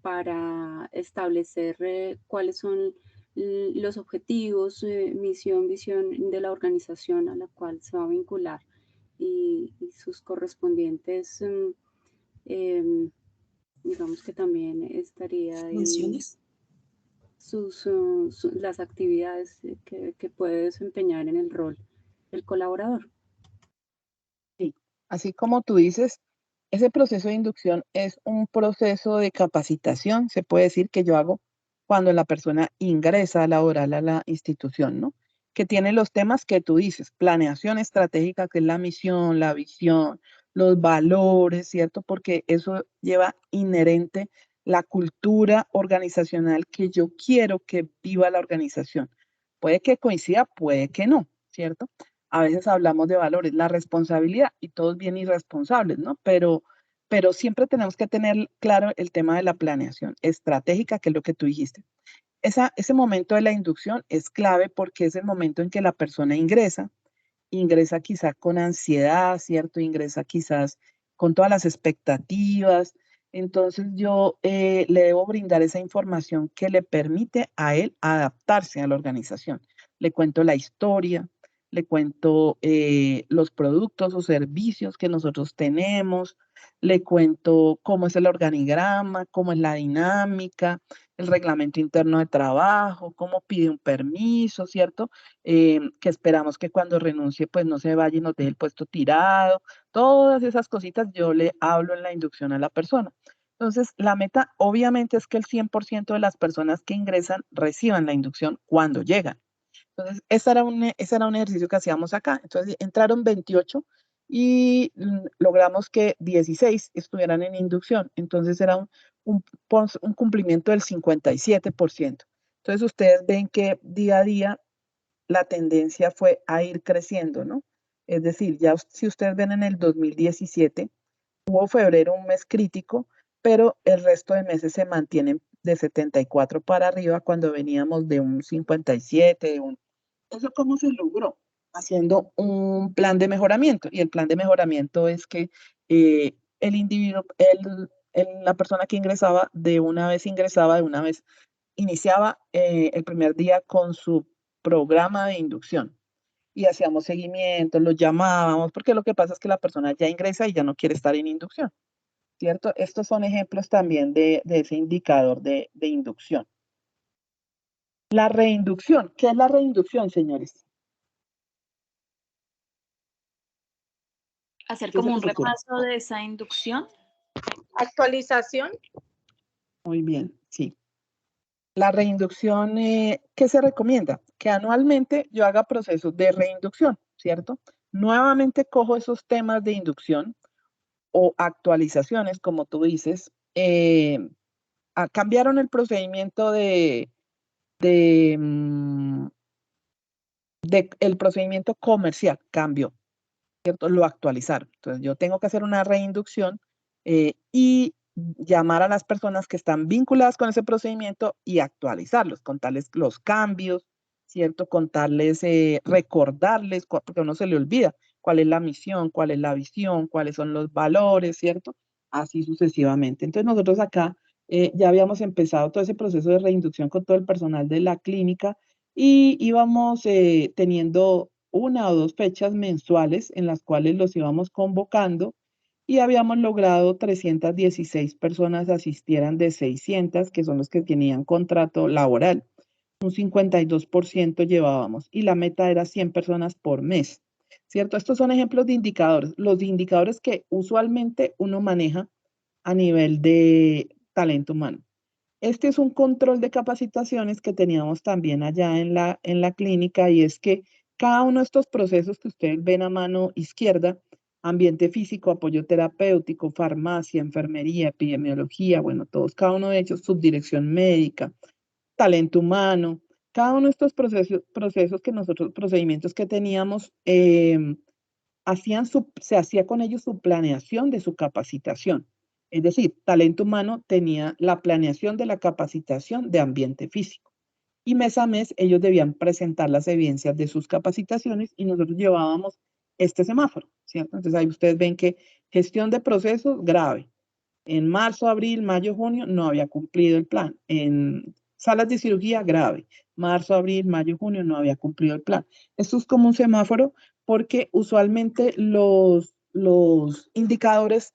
para establecer cuáles son los objetivos, misión, visión de la organización a la cual se va a vincular y sus correspondientes, digamos que también estaría ahí las actividades que puede desempeñar en el rol del colaborador. Sí, así como tú dices, ese proceso de inducción es un proceso de capacitación, se puede decir que yo hago cuando la persona ingresa a laboral a la institución, ¿no? Que tiene los temas que tú dices, planeación estratégica, que es la misión, la visión, los valores, ¿cierto? Porque eso lleva inherente la cultura organizacional que yo quiero que viva la organización. Puede que coincida, puede que no, ¿cierto? A veces hablamos de valores, la responsabilidad, y todos bien irresponsables, ¿no? Pero siempre tenemos que tener claro el tema de la planeación estratégica, que es lo que tú dijiste. Ese momento de la inducción es clave porque es el momento en que la persona ingresa quizás con ansiedad, ¿cierto? Ingresa quizás con todas las expectativas. Entonces yo le debo brindar esa información que le permite a él adaptarse a la organización. Le cuento la historia, le cuento los productos o servicios que nosotros tenemos, le cuento cómo es el organigrama, cómo es la dinámica, el reglamento interno de trabajo, cómo pide un permiso, ¿cierto? Que esperamos que cuando renuncie pues no se vaya y nos deje el puesto tirado. Todas esas cositas yo le hablo en la inducción a la persona. Entonces, la meta obviamente es que el 100% de las personas que ingresan reciban la inducción cuando llegan. Entonces, ese era un ejercicio que hacíamos acá. Entonces, entraron 28 y logramos que 16 estuvieran en inducción. Entonces, era un cumplimiento del 57%. Entonces, ustedes ven que día a día la tendencia fue a ir creciendo, ¿no? Es decir, ya si ustedes ven en el 2017, hubo febrero un mes crítico, pero el resto de meses se mantienen de 74 para arriba cuando veníamos de un 57, ¿Eso cómo se logró? Haciendo un plan de mejoramiento. Y el plan de mejoramiento es que el individuo, la persona que ingresaba, de una vez iniciaba el primer día con su programa de inducción y hacíamos seguimiento, lo llamábamos, porque lo que pasa es que la persona ya ingresa y ya no quiere estar en inducción, ¿cierto? Estos son ejemplos también de ese indicador de inducción. La reinducción, ¿qué es la reinducción, señores? Hacer ¿Qué se como un les ocurre? repaso de esa inducción. Actualización. Muy bien, sí. La reinducción, ¿qué se recomienda? Que anualmente yo haga procesos de reinducción, ¿cierto? Nuevamente cojo esos temas de inducción o actualizaciones, como tú dices, cambiaron el procedimiento el procedimiento comercial, cambió, ¿cierto? Lo actualizaron. Entonces yo tengo que hacer una reinducción y llamar a las personas que están vinculadas con ese procedimiento y actualizarlos, contarles los cambios, ¿cierto? Contarles, recordarles, porque a uno se le olvida cuál es la misión, cuál es la visión, cuáles son los valores, ¿cierto? Así sucesivamente. Entonces nosotros acá ya habíamos empezado todo ese proceso de reinducción con todo el personal de la clínica y íbamos teniendo 1 o 2 fechas mensuales en las cuales los íbamos convocando y habíamos logrado 316 personas asistieran de 600, que son los que tenían contrato laboral. Un 52% llevábamos y la meta era 100 personas por mes, ¿cierto? Estos son ejemplos de indicadores, los indicadores que usualmente uno maneja a nivel de talento humano. Este es un control de capacitaciones que teníamos también allá en la clínica y es que cada uno de estos procesos que ustedes ven a mano izquierda, ambiente físico, apoyo terapéutico, farmacia, enfermería, epidemiología, bueno, todos, cada uno de ellos, subdirección médica, talento humano, cada uno de estos procesos que nosotros, procedimientos que teníamos, se hacía con ellos su planeación de su capacitación. Es decir, talento humano tenía la planeación de la capacitación de ambiente físico. y mes a mes ellos debían presentar las evidencias de sus capacitaciones y nosotros llevábamos este semáforo, ¿cierto? Entonces ahí ustedes ven que gestión de procesos grave. En marzo, abril, mayo, junio no había cumplido el plan. En salas de cirugía grave. Marzo, abril, mayo, junio no había cumplido el plan. Esto es como un semáforo porque usualmente los indicadores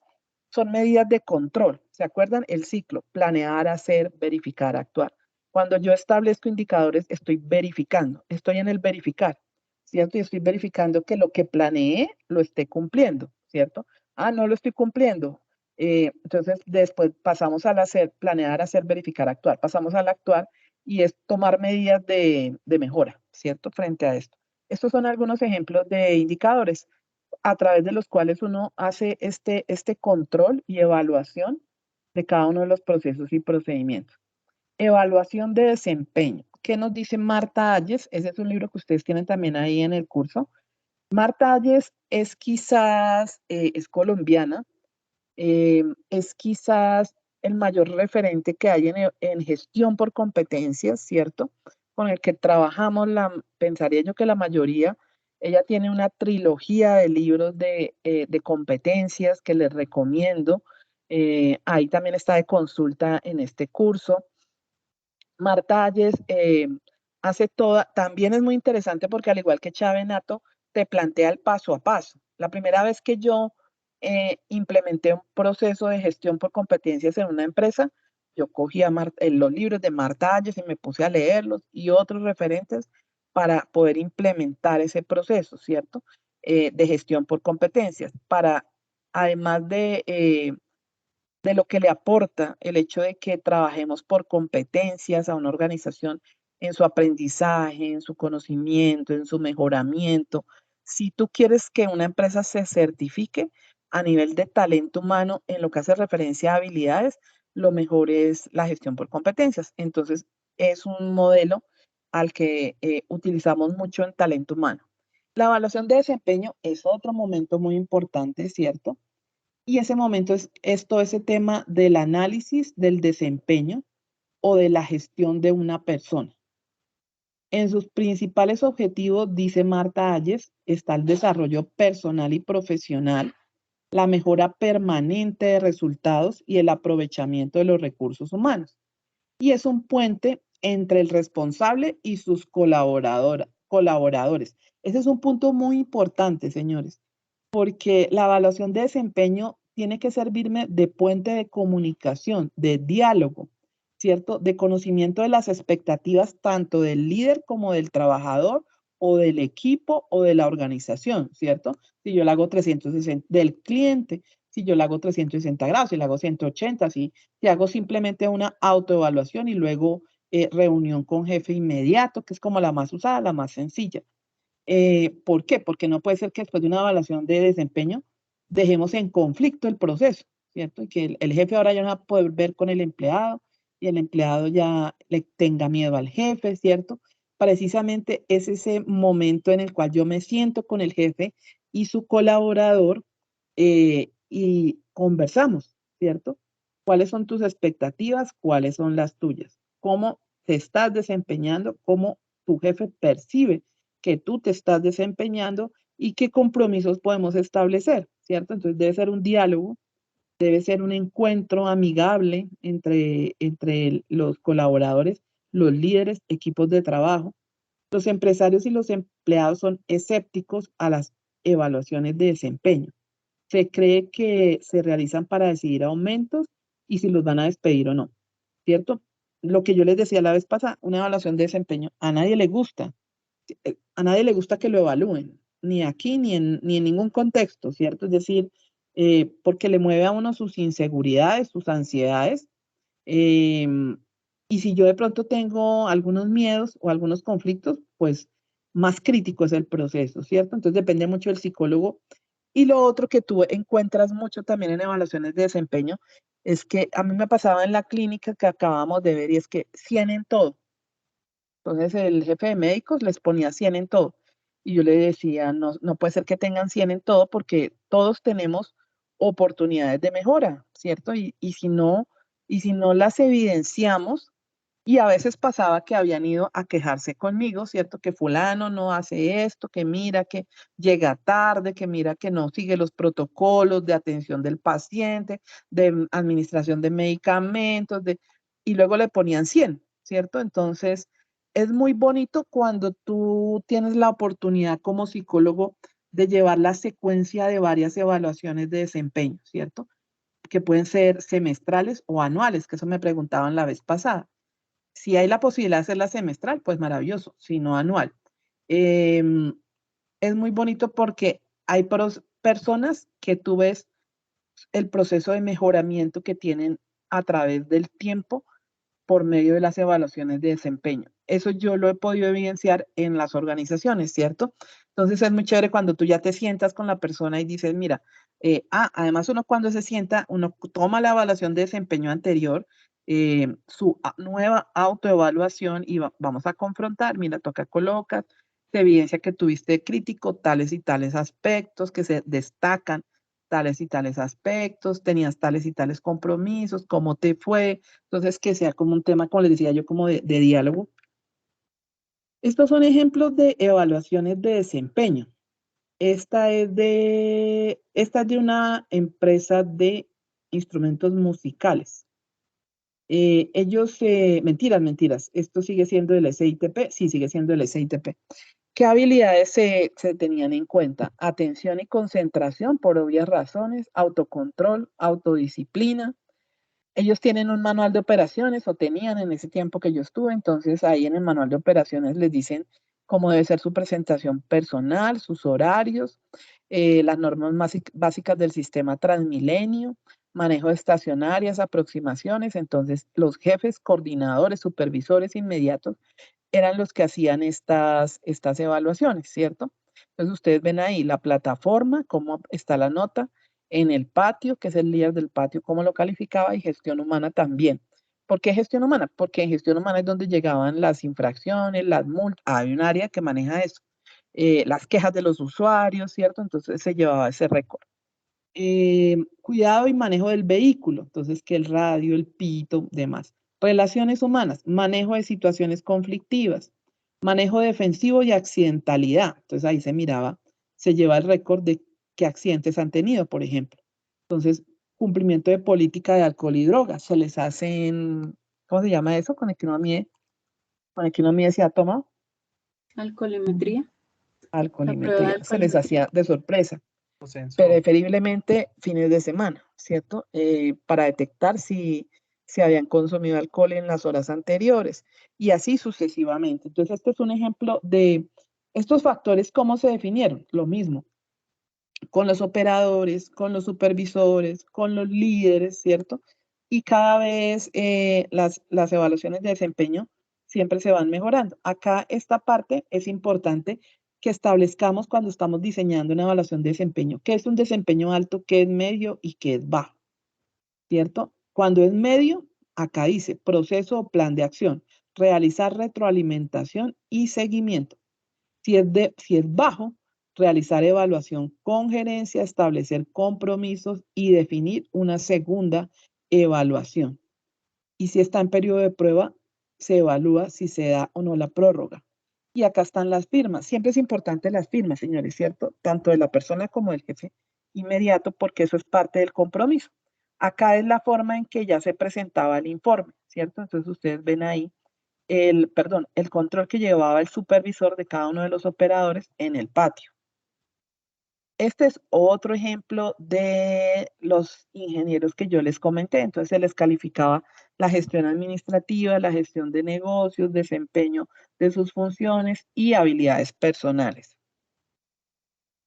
son medidas de control. ¿Se acuerdan? El ciclo, planear, hacer, verificar, actuar. Cuando yo establezco indicadores, estoy verificando, estoy en el verificar, ¿cierto? Y estoy verificando que lo que planeé lo esté cumpliendo, ¿cierto? Ah, no lo estoy cumpliendo. Entonces, después pasamos al hacer, planear, hacer, verificar, actuar. Pasamos al actuar y es tomar medidas de mejora, ¿cierto? Frente a esto. Estos son algunos ejemplos de indicadores a través de los cuales uno hace este control y evaluación de cada uno de los procesos y procedimientos. Evaluación de desempeño. ¿Qué nos dice Marta Ayes? Ese es un libro que ustedes tienen también ahí en el curso. Marta Ayes es quizás, es colombiana, es quizás el mayor referente que hay en gestión por competencias, ¿cierto? Con el que trabajamos, pensaría yo que la mayoría. Ella tiene una trilogía de libros de competencias que les recomiendo. Ahí también está de consulta en este curso. Marta Ayes hace toda, también es muy interesante porque al igual que Chávez Nato, te plantea el paso a paso. La primera vez que yo implementé un proceso de gestión por competencias en una empresa, yo cogí los libros de Marta Ayes y me puse a leerlos y otros referentes para poder implementar ese proceso, ¿cierto? De gestión por competencias, para, además de lo que le aporta el hecho de que trabajemos por competencias a una organización en su aprendizaje, en su conocimiento, en su mejoramiento. Si tú quieres que una empresa se certifique a nivel de talento humano en lo que hace referencia a habilidades, lo mejor es la gestión por competencias. Entonces, es un modelo al que utilizamos mucho en talento humano. La evaluación de desempeño es otro momento muy importante, ¿cierto? Y ese momento es todo ese tema del análisis del desempeño o de la gestión de una persona. En sus principales objetivos, dice Marta Ayes, está el desarrollo personal y profesional, la mejora permanente de resultados y el aprovechamiento de los recursos humanos. Y es un puente entre el responsable y sus colaboradores. Ese es un punto muy importante, señores, porque la evaluación de desempeño tiene que servirme de puente de comunicación, de diálogo, ¿cierto? De conocimiento de las expectativas tanto del líder como del trabajador o del equipo o de la organización, ¿cierto? Si yo le hago 360 del cliente, si yo le hago 360 grados, si le hago 180, si hago simplemente una autoevaluación y luego reunión con jefe inmediato, que es como la más usada, la más sencilla. ¿Por qué? Porque no puede ser que después de una evaluación de desempeño dejemos en conflicto el proceso, ¿cierto? Y que el jefe ahora ya no va a poder ver con el empleado y el empleado ya le tenga miedo al jefe, ¿cierto? Precisamente es ese momento en el cual yo me siento con el jefe y su colaborador y conversamos, ¿cierto? ¿Cuáles son tus expectativas? ¿Cuáles son las tuyas? ¿Cómo te estás desempeñando? ¿Cómo tu jefe percibe que tú te estás desempeñando y qué compromisos podemos establecer, ¿cierto? Entonces debe ser un diálogo, debe ser un encuentro amigable entre los colaboradores, los líderes, equipos de trabajo. Los empresarios y los empleados son escépticos a las evaluaciones de desempeño. Se cree que se realizan para decidir aumentos y si los van a despedir o no, ¿cierto? Lo que yo les decía la vez pasada, una evaluación de desempeño, a nadie le gusta. A nadie le gusta que lo evalúen, ni aquí ni en ningún contexto, ¿cierto? Es decir, porque le mueve a uno sus inseguridades, sus ansiedades. Y si yo de pronto tengo algunos miedos o algunos conflictos, pues más crítico es el proceso, ¿cierto? Entonces depende mucho del psicólogo. Y lo otro que tú encuentras mucho también en evaluaciones de desempeño es que a mí me pasaba en la clínica que acabamos de ver y es que 100 en todo. Entonces el jefe de médicos les ponía 100 en todo. Y yo le decía, no, no puede ser que tengan 100 en todo porque todos tenemos oportunidades de mejora, ¿cierto? Y si no las evidenciamos, Y a veces pasaba que habían ido a quejarse conmigo, ¿cierto? Que fulano no hace esto, que mira que llega tarde, que mira que no sigue los protocolos de atención del paciente, de administración de medicamentos, y luego le ponían 100, ¿cierto? Entonces, es muy bonito cuando tú tienes la oportunidad como psicólogo de llevar la secuencia de varias evaluaciones de desempeño, ¿cierto? Que pueden ser semestrales o anuales, que eso me preguntaban la vez pasada. Si hay la posibilidad de hacerla semestral, pues maravilloso, si no anual. Es muy bonito porque hay personas que tú ves el proceso de mejoramiento que tienen a través del tiempo por medio de las evaluaciones de desempeño. Eso yo lo he podido evidenciar en las organizaciones, ¿cierto? Entonces es muy chévere cuando tú ya te sientas con la persona y dices, mira, además uno cuando se sienta, uno toma la evaluación de desempeño anterior, su nueva autoevaluación y vamos a confrontar, mira, toca colocas, se evidencia que tuviste crítico tales y tales aspectos que se destacan, tales y tales aspectos, tenías tales y tales compromisos, cómo te fue, entonces que sea como un tema, como les decía yo, como de diálogo. Estos son ejemplos de evaluaciones de desempeño. Esta es de una empresa de instrumentos musicales. Mentiras, esto sigue siendo el SITP, sí, sigue siendo el SITP. ¿Qué habilidades se tenían en cuenta? Atención y concentración por obvias razones, autocontrol, autodisciplina. Ellos tienen un manual de operaciones o tenían en ese tiempo que yo estuve, entonces ahí en el manual de operaciones les dicen cómo debe ser su presentación personal, sus horarios, las normas básicas del sistema Transmilenio, manejo de estacionarias, aproximaciones. Entonces los jefes, coordinadores, supervisores inmediatos eran los que hacían estas evaluaciones, ¿cierto? Entonces ustedes ven ahí la plataforma, cómo está la nota, en el patio, que es el líder del patio, cómo lo calificaba, y gestión humana también. ¿Por qué gestión humana? Porque en gestión humana es donde llegaban las infracciones, las multas, hay un área que maneja eso, las quejas de los usuarios, ¿cierto? Entonces se llevaba ese récord. Cuidado y manejo del vehículo, entonces que el radio, el pito, demás. Relaciones humanas, manejo de situaciones conflictivas, manejo defensivo y accidentalidad. Entonces ahí se miraba, se lleva el récord de qué accidentes han tenido, por ejemplo. Entonces, cumplimiento de política de alcohol y drogas. Se les hacen, ¿cómo se llama eso? Con el que uno mide si ha tomado. Alcoholimetría. Alcoholimetría. Se les hacía de sorpresa. Preferiblemente fines de semana, ¿cierto? Para detectar si habían consumido alcohol en las horas anteriores y así sucesivamente. Entonces, este es un ejemplo de estos factores, ¿cómo se definieron? Lo mismo, con los operadores, con los supervisores, con los líderes, ¿cierto? Y cada vez las evaluaciones de desempeño siempre se van mejorando. Acá esta parte es importante que establezcamos cuando estamos diseñando una evaluación de desempeño, qué es un desempeño alto, qué es medio y qué es bajo, ¿cierto? Cuando es medio, acá dice proceso o plan de acción, realizar retroalimentación y seguimiento. Si es bajo, realizar evaluación con gerencia, establecer compromisos y definir una segunda evaluación. Y si está en periodo de prueba, se evalúa si se da o no la prórroga. Y acá están las firmas. Siempre es importante las firmas, señores, ¿cierto? Tanto de la persona como del jefe inmediato, porque eso es parte del compromiso. Acá es la forma en que ya se presentaba el informe, ¿cierto? Entonces ustedes ven ahí el control que llevaba el supervisor de cada uno de los operadores en el patio. Este es otro ejemplo de los ingenieros que yo les comenté. Entonces se les calificaba la gestión administrativa, la gestión de negocios, desempeño de sus funciones y habilidades personales.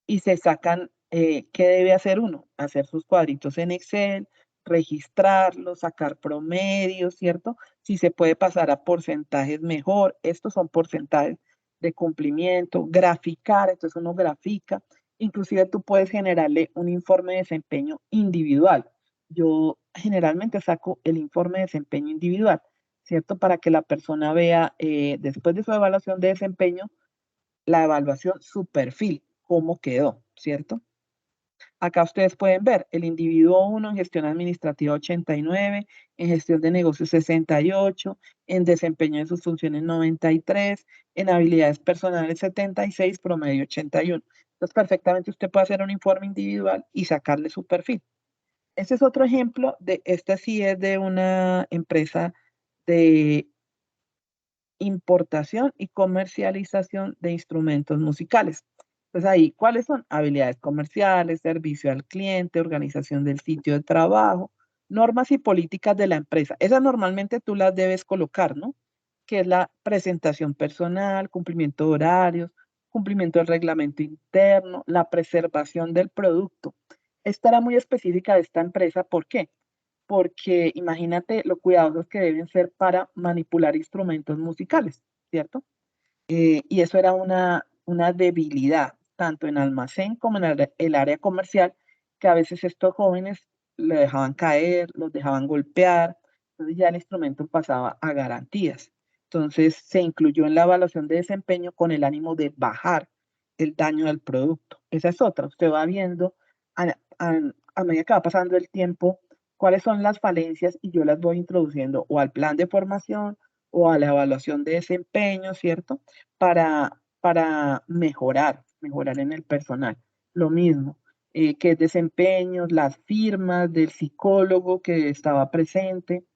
Y se sacan, ¿qué debe hacer uno? Hacer sus cuadritos en Excel, registrarlos, sacar promedios, ¿cierto? Si se puede pasar a porcentajes mejor. Estos son porcentajes de cumplimiento, graficar, entonces uno grafica. Inclusive tú puedes generarle un informe de desempeño individual. Yo generalmente saco el informe de desempeño individual, ¿cierto? Para que la persona vea, después de su evaluación de desempeño, la evaluación, su perfil, cómo quedó, ¿cierto? Acá ustedes pueden ver el individuo 1 en gestión administrativa 89, en gestión de negocios 68, en desempeño de sus funciones 93, en habilidades personales 76, promedio 81. Entonces, perfectamente usted puede hacer un informe individual y sacarle su perfil. Este es otro ejemplo de, este sí es de una empresa de importación y comercialización de instrumentos musicales. Pues ahí, ¿cuáles son? Habilidades comerciales, servicio al cliente, organización del sitio de trabajo, normas y políticas de la empresa. Esas normalmente tú las debes colocar, ¿no? Que es la presentación personal, cumplimiento de horarios, cumplimiento del reglamento interno, la preservación del producto. Esta era muy específica de esta empresa, ¿por qué? Porque imagínate lo cuidadosos que deben ser para manipular instrumentos musicales, ¿cierto? Y eso era una debilidad, tanto en almacén como en el área comercial, que a veces estos jóvenes le dejaban caer, los dejaban golpear, entonces ya el instrumento pasaba a garantías. Entonces se incluyó en la evaluación de desempeño con el ánimo de bajar el daño del producto. Esa es otra, usted va viendo a medida que va pasando el tiempo cuáles son las falencias y yo las voy introduciendo o al plan de formación o a la evaluación de desempeño, ¿cierto? Para mejorar en el personal. Lo mismo, que es desempeño, las firmas del psicólogo que estaba presente.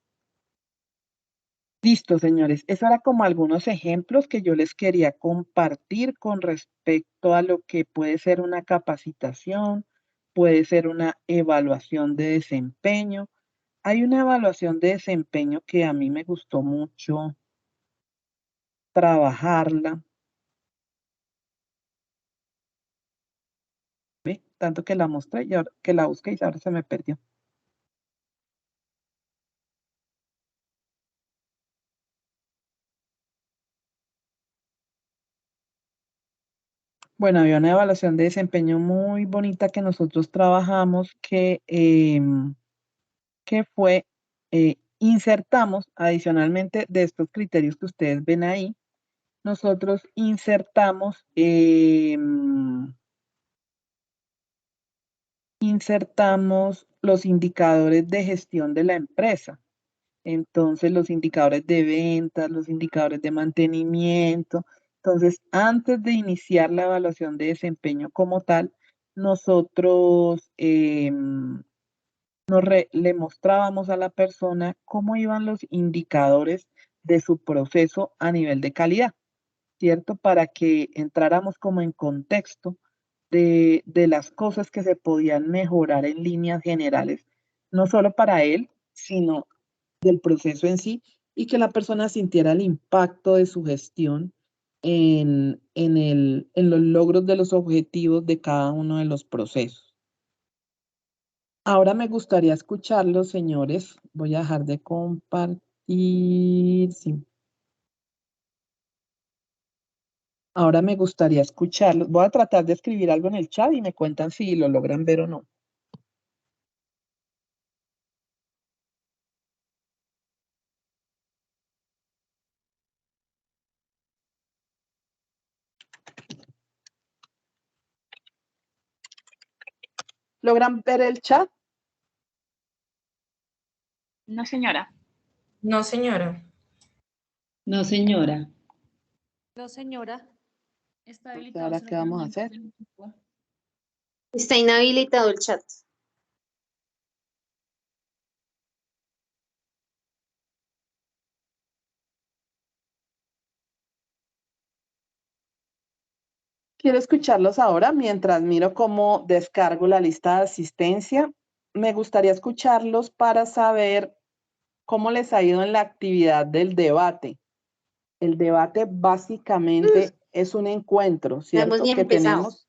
Listo, señores. Eso era como algunos ejemplos que yo les quería compartir con respecto a lo que puede ser una capacitación, puede ser una evaluación de desempeño. Hay una evaluación de desempeño que a mí me gustó mucho trabajarla. ¿Ve? Tanto que la mostré y ahora que la busqué y ahora se me perdió. Bueno, había una evaluación de desempeño muy bonita que nosotros trabajamos que fue, insertamos adicionalmente de estos criterios que ustedes ven ahí, nosotros insertamos los indicadores de gestión de la empresa. Entonces, los indicadores de ventas, los indicadores de mantenimiento. Entonces, antes de iniciar la evaluación de desempeño como tal, nosotros le mostrábamos a la persona cómo iban los indicadores de su proceso a nivel de calidad, ¿cierto? Para que entráramos como en contexto de las cosas que se podían mejorar en líneas generales, no solo para él, sino del proceso en sí, y que la persona sintiera el impacto de su gestión en los logros de los objetivos de cada uno de los procesos. Ahora me gustaría escucharlos, señores. Voy a dejar de compartir. Sí. Ahora me gustaría escucharlos. Voy a tratar de escribir algo en el chat y me cuentan si lo logran ver o no. ¿Logran ver el chat? No, señora. No, señora. No, señora. No, señora. Está habilitado. ¿Ahora qué vamos a hacer? Está inhabilitado el chat. Quiero escucharlos ahora mientras miro cómo descargo la lista de asistencia. Me gustaría escucharlos para saber cómo les ha ido en la actividad del debate. El debate básicamente es un encuentro, ¿cierto? Que tenemos.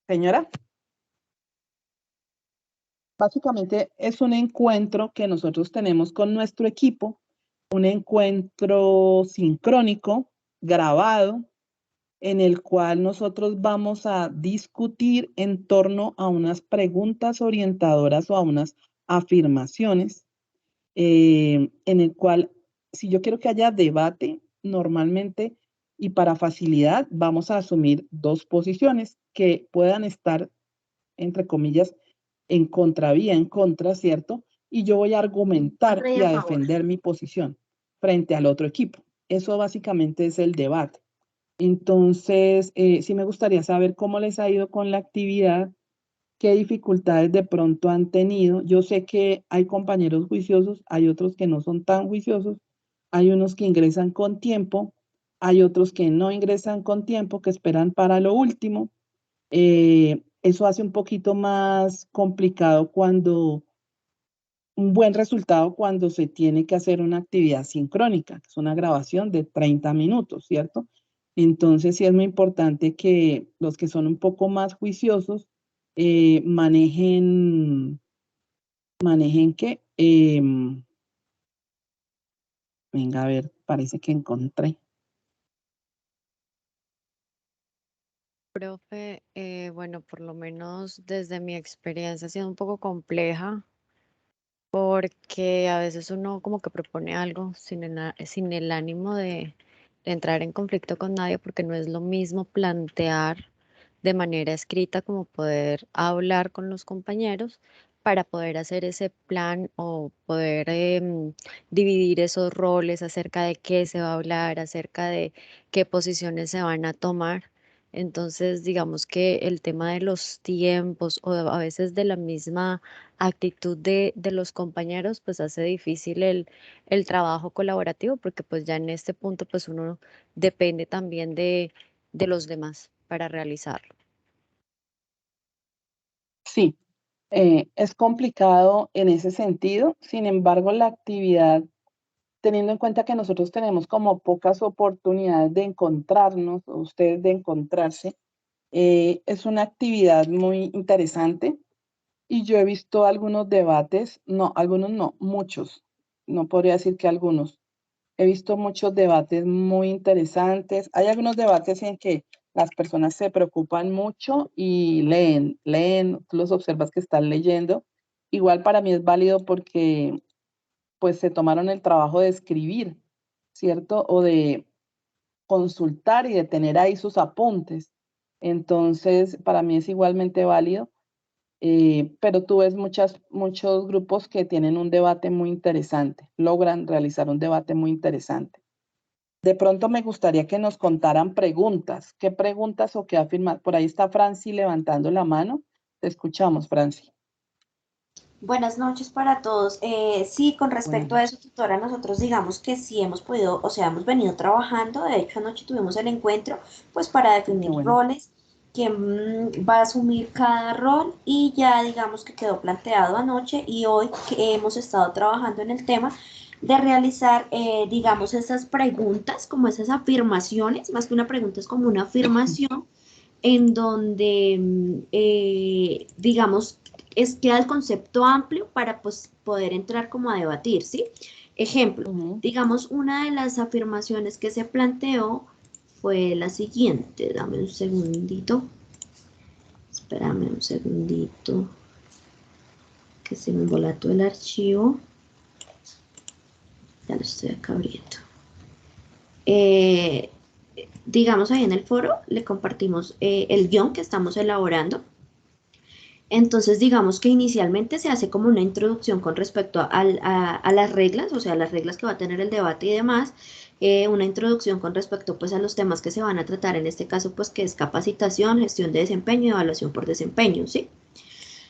Señora. Básicamente es un encuentro que nosotros tenemos con nuestro equipo, un encuentro sincrónico, grabado, en el cual nosotros vamos a discutir en torno a unas preguntas orientadoras o a unas afirmaciones, en el cual, si yo quiero que haya debate, normalmente y para facilidad, vamos a asumir dos posiciones que puedan estar entre comillas, en contravía, en contra, ¿cierto? Y yo voy a argumentar y a defender mi posición frente al otro equipo. Eso básicamente es el debate. Entonces, sí me gustaría saber cómo les ha ido con la actividad, qué dificultades de pronto han tenido. Yo sé que hay compañeros juiciosos, hay otros que no son tan juiciosos, hay unos que ingresan con tiempo, hay otros que no ingresan con tiempo, que esperan para lo último. Eso hace un poquito más complicado un buen resultado cuando se tiene que hacer una actividad sincrónica, que es una grabación de 30 minutos, ¿cierto? Entonces sí es muy importante que los que son un poco más juiciosos manejen que, venga a ver, parece que encontré. Profe, bueno, por lo menos desde mi experiencia ha sido un poco compleja porque a veces uno como que propone algo sin el ánimo de entrar en conflicto con nadie porque no es lo mismo plantear de manera escrita como poder hablar con los compañeros para poder hacer ese plan o poder dividir esos roles acerca de qué se va a hablar, acerca de qué posiciones se van a tomar. Entonces, digamos que el tema de los tiempos o a veces de la misma actitud de los compañeros, pues hace difícil el trabajo colaborativo porque pues ya en este punto pues uno depende también de los demás para realizarlo. Sí, es complicado en ese sentido. Sin embargo, la actividad, teniendo en cuenta que nosotros tenemos como pocas oportunidades de encontrarnos, o ustedes de encontrarse, es una actividad muy interesante y yo he visto algunos debates, no, algunos no, muchos, no podría decir que algunos. He visto muchos debates muy interesantes. Hay algunos debates en que las personas se preocupan mucho y leen, tú los observas que están leyendo. Igual para mí es válido porque pues se tomaron el trabajo de escribir, ¿cierto? O de consultar y de tener ahí sus apuntes. Entonces, para mí es igualmente válido, pero tú ves muchos grupos que tienen un debate muy interesante, logran realizar un debate muy interesante. De pronto me gustaría que nos contaran preguntas. ¿Qué preguntas o qué afirmas? Por ahí está Franci levantando la mano. Te escuchamos, Franci. Buenas noches para todos. Sí, con respecto a eso, tutora, nosotros digamos que sí hemos podido, o sea, hemos venido trabajando. De hecho, anoche tuvimos el encuentro, pues para definir roles, quién va a asumir cada rol y ya digamos que quedó planteado anoche y hoy que hemos estado trabajando en el tema de realizar, digamos, esas preguntas, como esas afirmaciones, más que una pregunta es como una afirmación en donde, digamos, queda el concepto amplio para pues, poder entrar como a debatir, ¿sí? Ejemplo, digamos, una de las afirmaciones que se planteó fue la siguiente, dame un segundito, espérame un segundito, que se me embolató el archivo, ya lo estoy acá abriendo. Digamos, ahí en el foro le compartimos el guión que estamos elaborando. Entonces, digamos que inicialmente se hace como una introducción con respecto a las reglas, o sea, las reglas que va a tener el debate y demás, una introducción con respecto pues a los temas que se van a tratar, en este caso pues que es capacitación, gestión de desempeño y evaluación por desempeño, ¿sí?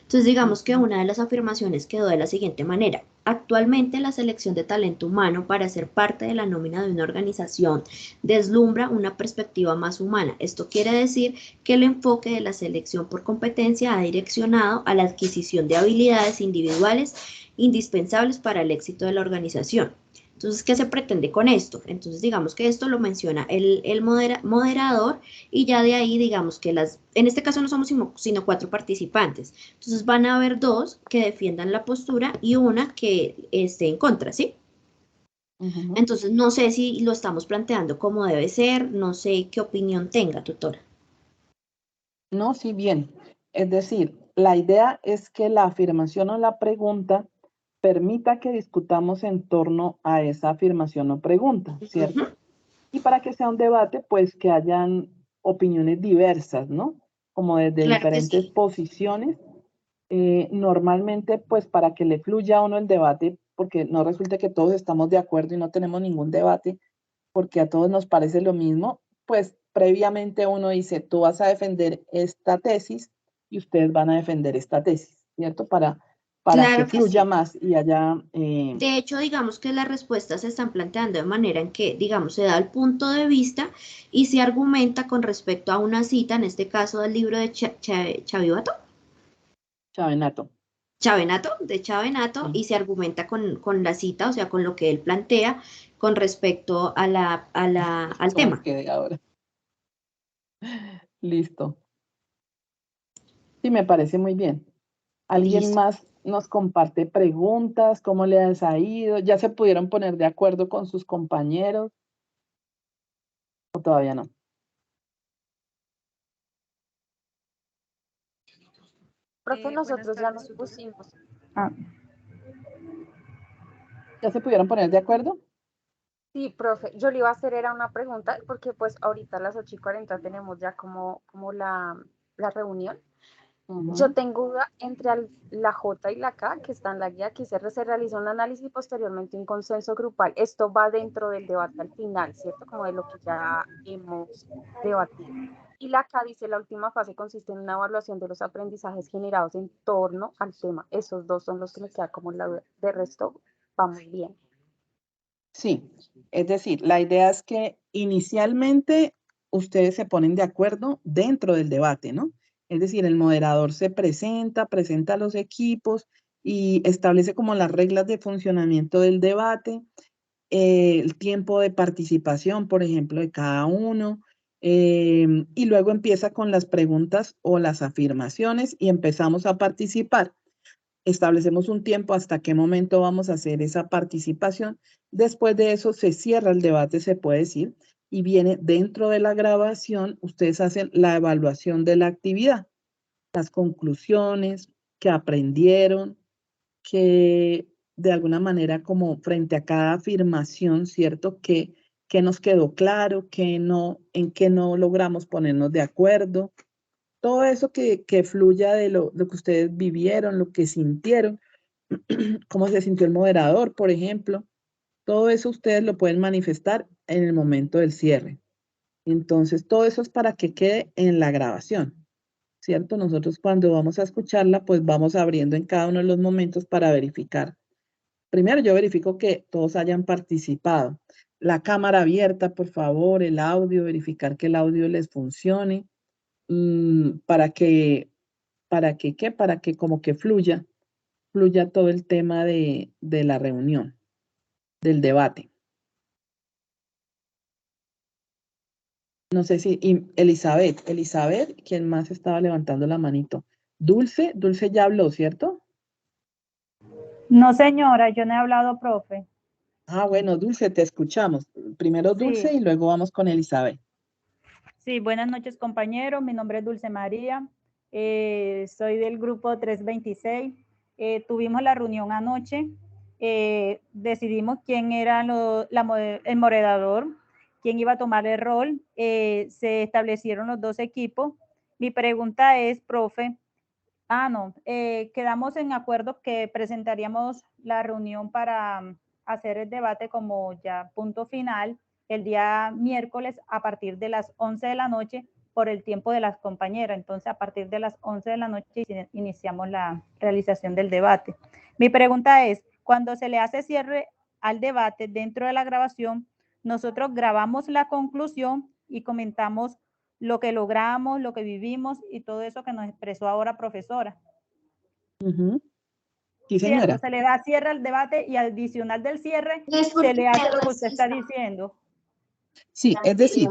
Entonces, digamos que una de las afirmaciones quedó de la siguiente manera. Actualmente la selección de talento humano para ser parte de la nómina de una organización deslumbra una perspectiva más humana. Esto quiere decir que el enfoque de la selección por competencia ha direccionado a la adquisición de habilidades individuales indispensables para el éxito de la organización. Entonces, ¿qué se pretende con esto? Entonces, digamos que esto lo menciona el moderador y ya de ahí, digamos que en este caso no somos sino 4 participantes. Entonces, van a haber 2 que defiendan la postura y una que esté en contra, ¿sí? Entonces, no sé si lo estamos planteando como debe ser, no sé qué opinión tenga, tutora. No, sí, bien. Es decir, la idea es que la afirmación o la pregunta permita que discutamos en torno a esa afirmación o pregunta, ¿cierto? Y para que sea un debate, pues que hayan opiniones diversas, ¿no? como desde Claro que diferentes sí. posiciones, normalmente pues para que le fluya a uno el debate, porque no resulte que todos estamos de acuerdo y no tenemos ningún debate, porque a todos nos parece lo mismo, pues previamente uno dice, tú vas a defender esta tesis y ustedes van a defender esta tesis, ¿cierto? Para que Claro que fluya sí. más y haya... De hecho, digamos que las respuestas se están planteando de manera en que, digamos, se da el punto de vista y se argumenta con respecto a una cita, en este caso del libro de Chavivato. Chavenato. Chavenato, de Chavenato, y se argumenta con la cita, o sea, con lo que él plantea con respecto a al ¿Cómo tema. quedé ahora? Listo. Sí, me parece muy bien. ¿Alguien Listo. más nos comparte preguntas? ¿Cómo les ha ido? ¿Ya se pudieron poner de acuerdo con sus compañeros? ¿O todavía no? Profe, nosotros ya nos pusimos. ¿Ya se pudieron poner de acuerdo? Sí, profe, yo le iba a hacer era una pregunta, porque pues ahorita a las 8:40 tenemos ya como la reunión. Yo tengo duda entre la J y la K, que está en la guía, aquí se realiza un análisis y posteriormente un consenso grupal. Esto va dentro del debate al final, ¿cierto? Como de lo que ya hemos debatido. Y la K dice, la última fase consiste en una evaluación de los aprendizajes generados en torno al tema. Esos dos son los que me queda como la duda. De resto, vamos bien. Sí, es decir, la idea es que inicialmente ustedes se ponen de acuerdo dentro del debate, ¿no? Es decir, el moderador se presenta a los equipos y establece como las reglas de funcionamiento del debate, el tiempo de participación, por ejemplo, de cada uno, y luego empieza con las preguntas o las afirmaciones y empezamos a participar. Establecemos un tiempo hasta qué momento vamos a hacer esa participación. Después de eso se cierra el debate, se puede decir, y viene dentro de la grabación, ustedes hacen la evaluación de la actividad, las conclusiones, que aprendieron, que de alguna manera como frente a cada afirmación, ¿cierto? Que nos quedó claro, que no, en qué no logramos ponernos de acuerdo. Todo eso que fluya de lo que ustedes vivieron, lo que sintieron, cómo se sintió el moderador, por ejemplo. Todo eso ustedes lo pueden manifestar en el momento del cierre. Entonces, todo eso es para que quede en la grabación, ¿cierto? Nosotros cuando vamos a escucharla, pues vamos abriendo en cada uno de los momentos para verificar. Primero yo verifico que todos hayan participado. La cámara abierta, por favor, el audio, verificar que el audio les funcione, para que como que fluya todo el tema de la reunión, del debate. No sé si Elizabeth, ¿quién más estaba levantando la manito? Dulce ya habló, ¿cierto? No, señora, yo no he hablado, profe. Ah, bueno, Dulce, te escuchamos. Primero Dulce Sí. y luego vamos con Elizabeth. Sí, buenas noches, compañeros. Mi nombre es Dulce María. Soy del grupo 326. Tuvimos la reunión anoche. Decidimos quién era el moderador, quién iba a tomar el rol. Se establecieron los dos equipos. Mi pregunta es, profe, quedamos en acuerdo que presentaríamos la reunión para hacer el debate como ya punto final el día miércoles a partir de las 11 de la noche por el tiempo de las compañeras. Entonces, a partir de las 11 de la noche iniciamos la realización del debate. Mi pregunta es, cuando se le hace cierre al debate dentro de la grabación, nosotros grabamos la conclusión y comentamos lo que logramos, lo que vivimos y todo eso que nos expresó ahora profesora. Sí, señora. ¿Cierto? Se le da cierre al debate y adicional del cierre se le hace lo que usted está diciendo. Sí, es decir,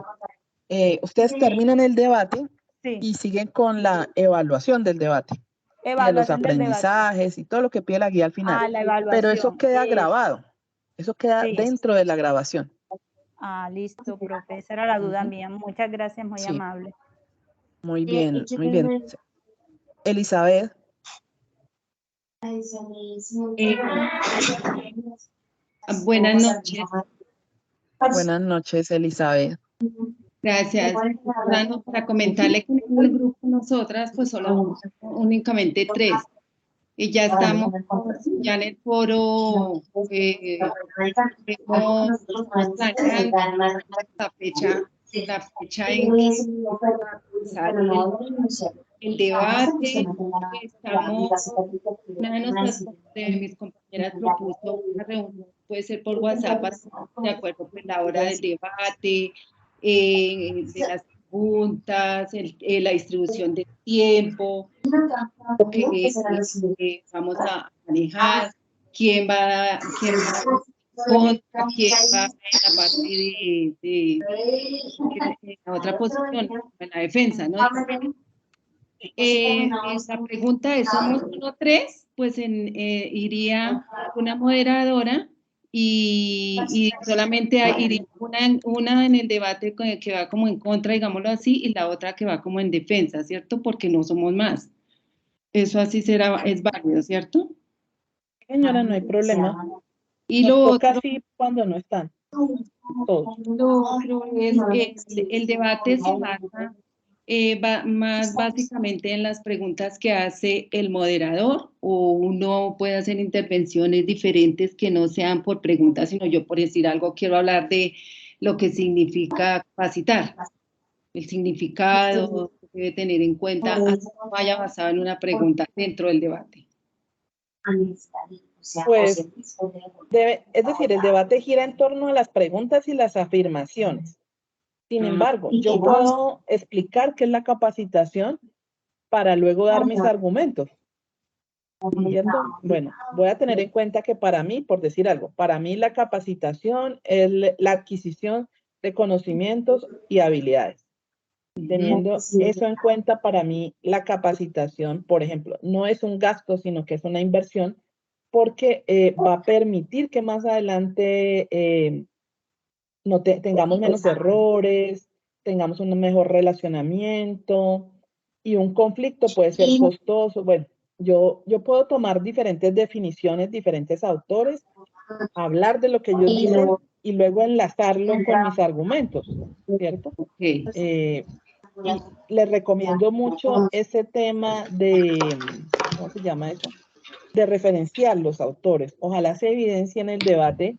ustedes terminan el debate Sí. y siguen con la evaluación del debate. De los Evaluación del debate. aprendizajes y todo lo que pide la guía al final. La evaluación. Pero eso queda grabado. Eso queda Sí. dentro de la grabación. Listo, profe. Esa era la duda mía. Muchas gracias, muy amable. Muy bien, muy bien. Elizabeth. Buenas noches. Buenas noches, Elizabeth. Gracias. Para comentarle que en el grupo nosotras, pues solo únicamente 3. Y ya estamos ya en el foro, estamos planeando la fecha en que sale el debate. Una de mis compañeras propuso una reunión, puede ser por WhatsApp, de acuerdo con la hora del debate, de las preguntas, la distribución del tiempo, que vamos a manejar, quién va contra, quién va en la parte de la otra posición, en la defensa, ¿no? La pregunta es, ¿somos solo 3? Pues iría una moderadora y solamente iría una en el debate que va como en contra, digámoslo así, y la otra que va como en defensa, ¿cierto? Porque no somos más. Eso así es válido, ¿cierto? Señora, no hay problema. Y Nos lo toca otro, así cuando no están. Todos. lo otro es el debate se basa más básicamente en las preguntas que hace el moderador, o uno puede hacer intervenciones diferentes que no sean por preguntas, sino yo, por decir algo, quiero hablar de lo que significa capacitar, el significado que debe tener en cuenta, así no vaya basado en una pregunta dentro del debate. Pues, es decir, el debate gira en torno a las preguntas y las afirmaciones. Sin embargo, yo puedo explicar qué es la capacitación para luego dar mis argumentos. ¿Cierto? Bueno, voy a tener en cuenta que para mí, por decir algo, para mí la capacitación es la adquisición de conocimientos y habilidades. Teniendo eso en cuenta, para mí la capacitación, por ejemplo, no es un gasto, sino que es una inversión, porque va a permitir que más adelante tengamos menos errores, tengamos un mejor relacionamiento, y un conflicto puede ser costoso. Bueno, yo puedo tomar diferentes definiciones, diferentes autores, hablar de lo que ellos dicen y luego enlazarlo con mis argumentos, ¿cierto? Y les recomiendo mucho ese tema de, ¿cómo se llama eso? De referenciar los autores. Ojalá se evidencie en el debate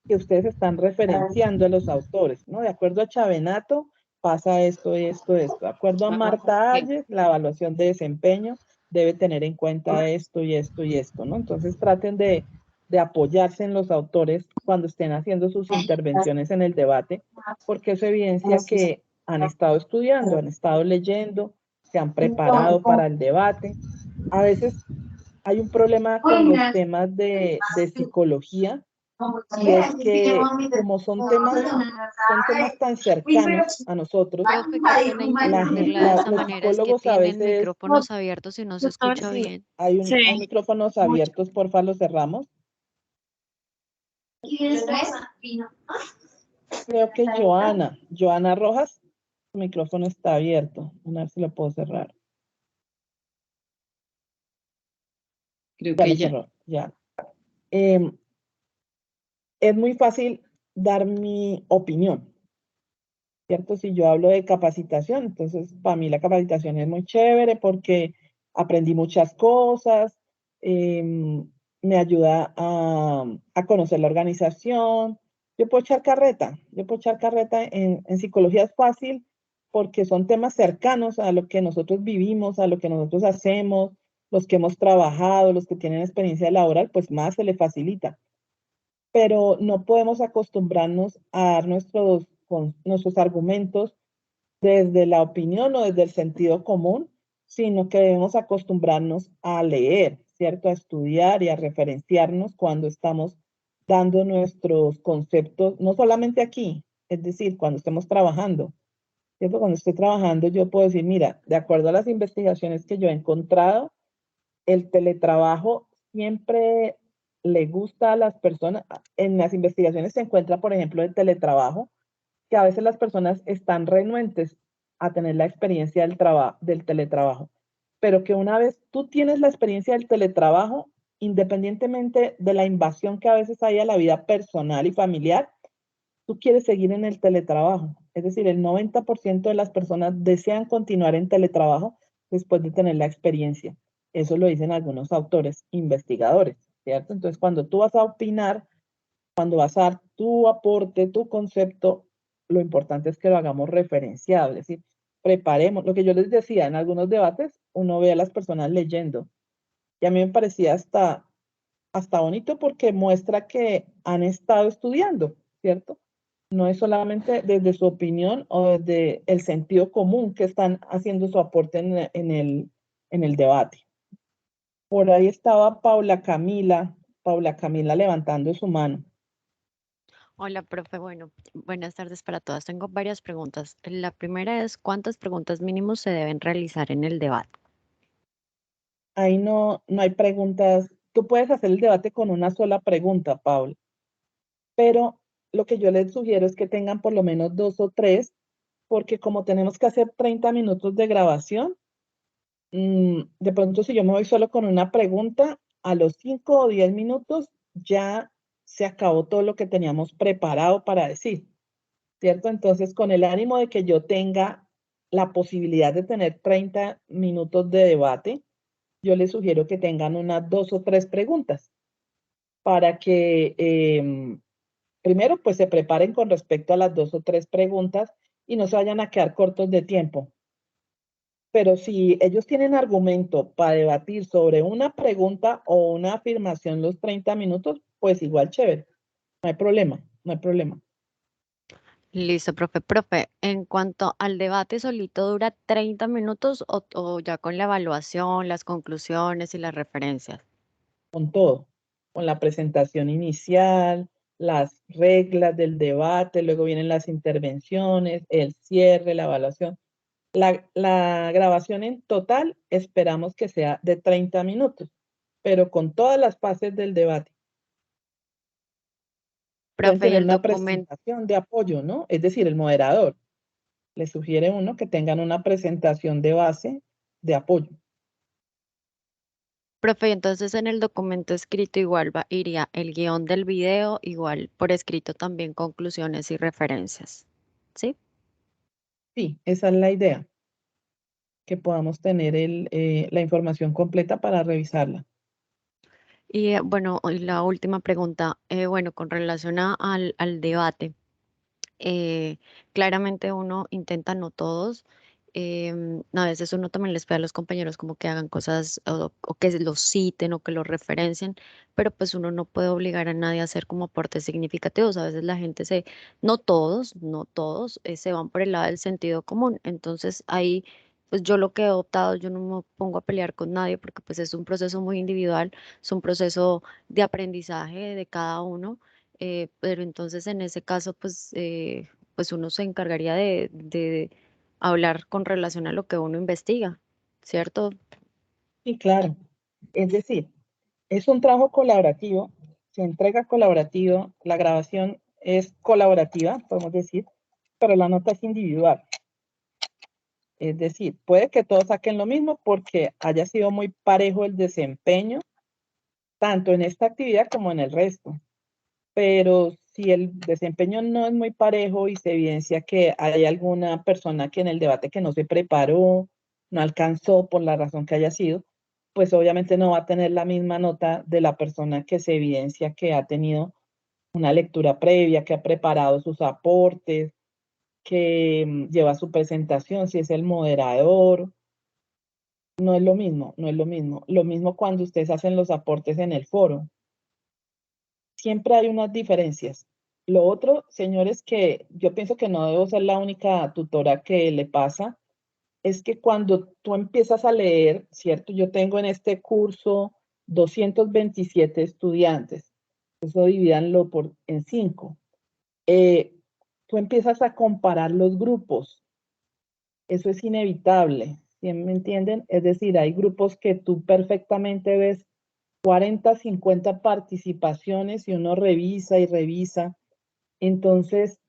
que ustedes están referenciando a los autores, ¿no? De acuerdo a Chavenato, pasa esto, esto, esto. De acuerdo a Marta Ayes, la evaluación de desempeño debe tener en cuenta esto y esto y esto, ¿no? Entonces traten de apoyarse en los autores cuando estén haciendo sus intervenciones en el debate, porque eso evidencia que han estado estudiando, han estado leyendo, se han preparado para el debate. A veces hay un problema con los temas de psicología, y es que como son temas tan cercanos a nosotros, los psicólogos a veces... micrófonos abiertos y no se escucha Sí, bien. hay micrófonos abiertos, porfa, los cerramos. Creo que Joana Rojas, su micrófono está abierto. A ver si lo puedo cerrar. Creo que ya. Cerró, ya. Es muy fácil dar mi opinión, ¿cierto? Si yo hablo de capacitación, entonces para mí la capacitación es muy chévere porque aprendí muchas cosas, me ayuda a conocer la organización. Yo puedo echar carreta en psicología es fácil porque son temas cercanos a lo que nosotros vivimos, a lo que nosotros hacemos, los que hemos trabajado, los que tienen experiencia laboral, pues más se les facilita. Pero no podemos acostumbrarnos a dar nuestros argumentos desde la opinión o desde el sentido común, sino que debemos acostumbrarnos a leer, ¿cierto? A estudiar y a referenciarnos cuando estamos dando nuestros conceptos, no solamente aquí, es decir, cuando estemos trabajando, ¿cierto? Cuando estoy trabajando yo puedo decir, mira, de acuerdo a las investigaciones que yo he encontrado, el teletrabajo siempre le gusta a las personas. En las investigaciones se encuentra, por ejemplo, el teletrabajo, que a veces las personas están renuentes a tener la experiencia del teletrabajo, pero que una vez tú tienes la experiencia del teletrabajo, independientemente de la invasión que a veces hay a la vida personal y familiar, tú quieres seguir en el teletrabajo. Es decir, el 90% de las personas desean continuar en teletrabajo después de tener la experiencia. Eso lo dicen algunos autores, investigadores, ¿cierto? Entonces, cuando tú vas a opinar, cuando vas a dar tu aporte, tu concepto, lo importante es que lo hagamos referenciado, es decir, preparemos. Lo que yo les decía, en algunos debates uno ve a las personas leyendo y a mí me parecía hasta bonito porque muestra que han estado estudiando, ¿cierto? No es solamente desde su opinión o desde el sentido común que están haciendo su aporte en el debate. Por ahí estaba Paula Camila levantando su mano. Hola, profe. Bueno, buenas tardes para todas. Tengo varias preguntas. La primera es, ¿cuántas preguntas mínimos se deben realizar en el debate? Ahí no hay preguntas. Tú puedes hacer el debate con una sola pregunta, Paula. Pero lo que yo les sugiero es que tengan por lo menos 2 o 3, porque como tenemos que hacer 30 minutos de grabación, de pronto si yo me voy solo con una pregunta, a los 5 o 10 minutos ya se acabó todo lo que teníamos preparado para decir, ¿cierto? Entonces, con el ánimo de que yo tenga la posibilidad de tener 30 minutos de debate, yo les sugiero que tengan unas 2 o 3 preguntas para que primero pues se preparen con respecto a las 2 o 3 preguntas y no se vayan a quedar cortos de tiempo. Pero si ellos tienen argumento para debatir sobre una pregunta o una afirmación los 30 minutos, pues igual chévere. No hay problema, no hay problema. Listo, profe. Profe, en cuanto al debate solito, ¿dura 30 minutos o ya con la evaluación, las conclusiones y las referencias? Con todo, con la presentación inicial, las reglas del debate, luego vienen las intervenciones, el cierre, la evaluación. La grabación en total esperamos que sea de 30 minutos, pero con todas las fases del debate. Pueden Profe, y tener el una documento. presentación de apoyo, ¿no? Es decir, el moderador. Les sugiere uno que tengan una presentación de base de apoyo. Profe, entonces en el documento escrito igual iría el guión del video, igual por escrito también conclusiones y referencias, ¿sí? Sí, esa es la idea, que podamos tener la información completa para revisarla. Y bueno, y la última pregunta, bueno, con relación al debate, claramente uno intenta, no todos, a veces uno también les pide a los compañeros como que hagan cosas o que los citen o que los referencien, pero pues uno no puede obligar a nadie a hacer como aportes significativos. A veces la gente no todos, se van por el lado del sentido común. Entonces ahí, pues yo lo que he optado, yo no me pongo a pelear con nadie porque pues es un proceso muy individual, es un proceso de aprendizaje de cada uno. Pero entonces en ese caso, pues uno se encargaría de hablar con relación a lo que uno investiga, ¿cierto? Sí, claro. Es decir, es un trabajo colaborativo, se entrega colaborativo, la grabación es colaborativa, podemos decir, pero la nota es individual. Es decir, puede que todos saquen lo mismo porque haya sido muy parejo el desempeño, tanto en esta actividad como en el resto. Pero si el desempeño no es muy parejo y se evidencia que hay alguna persona que en el debate que no se preparó, no alcanzó por la razón que haya sido, pues obviamente no va a tener la misma nota de la persona que se evidencia que ha tenido una lectura previa, que ha preparado sus aportes, que lleva su presentación, si es el moderador. No es lo mismo, no es lo mismo. Lo mismo cuando ustedes hacen los aportes en el foro. Siempre hay unas diferencias. Lo otro, señores, que yo pienso que no debo ser la única tutora que le pasa, es que cuando tú empiezas a leer, ¿cierto? Yo tengo en este curso 227 estudiantes. Eso divídanlo en 5. Tú empiezas a comparar los grupos. Eso es inevitable, ¿sí me entienden? Es decir, hay grupos que tú perfectamente ves 40, 50 participaciones y uno revisa y revisa. Entonces,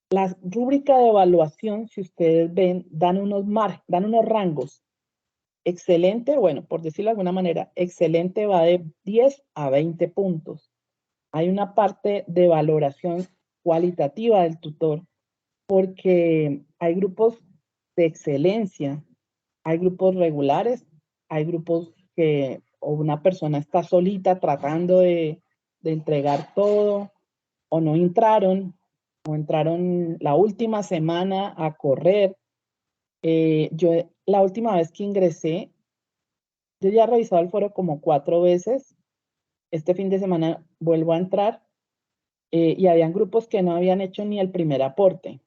la rúbrica de evaluación, si ustedes ven, dan unos rangos. Excelente, bueno, por decirlo de alguna manera, excelente va de 10 a 20 puntos. Hay una parte de valoración cualitativa del tutor porque hay grupos de excelencia, hay grupos regulares, hay grupos que o una persona está solita tratando de entregar todo, o no entraron, o entraron la última semana a correr. Yo la última vez que ingresé, yo ya he revisado el foro como 4 veces. Este fin de semana vuelvo a entrar y habían grupos que no habían hecho ni el primer aporte.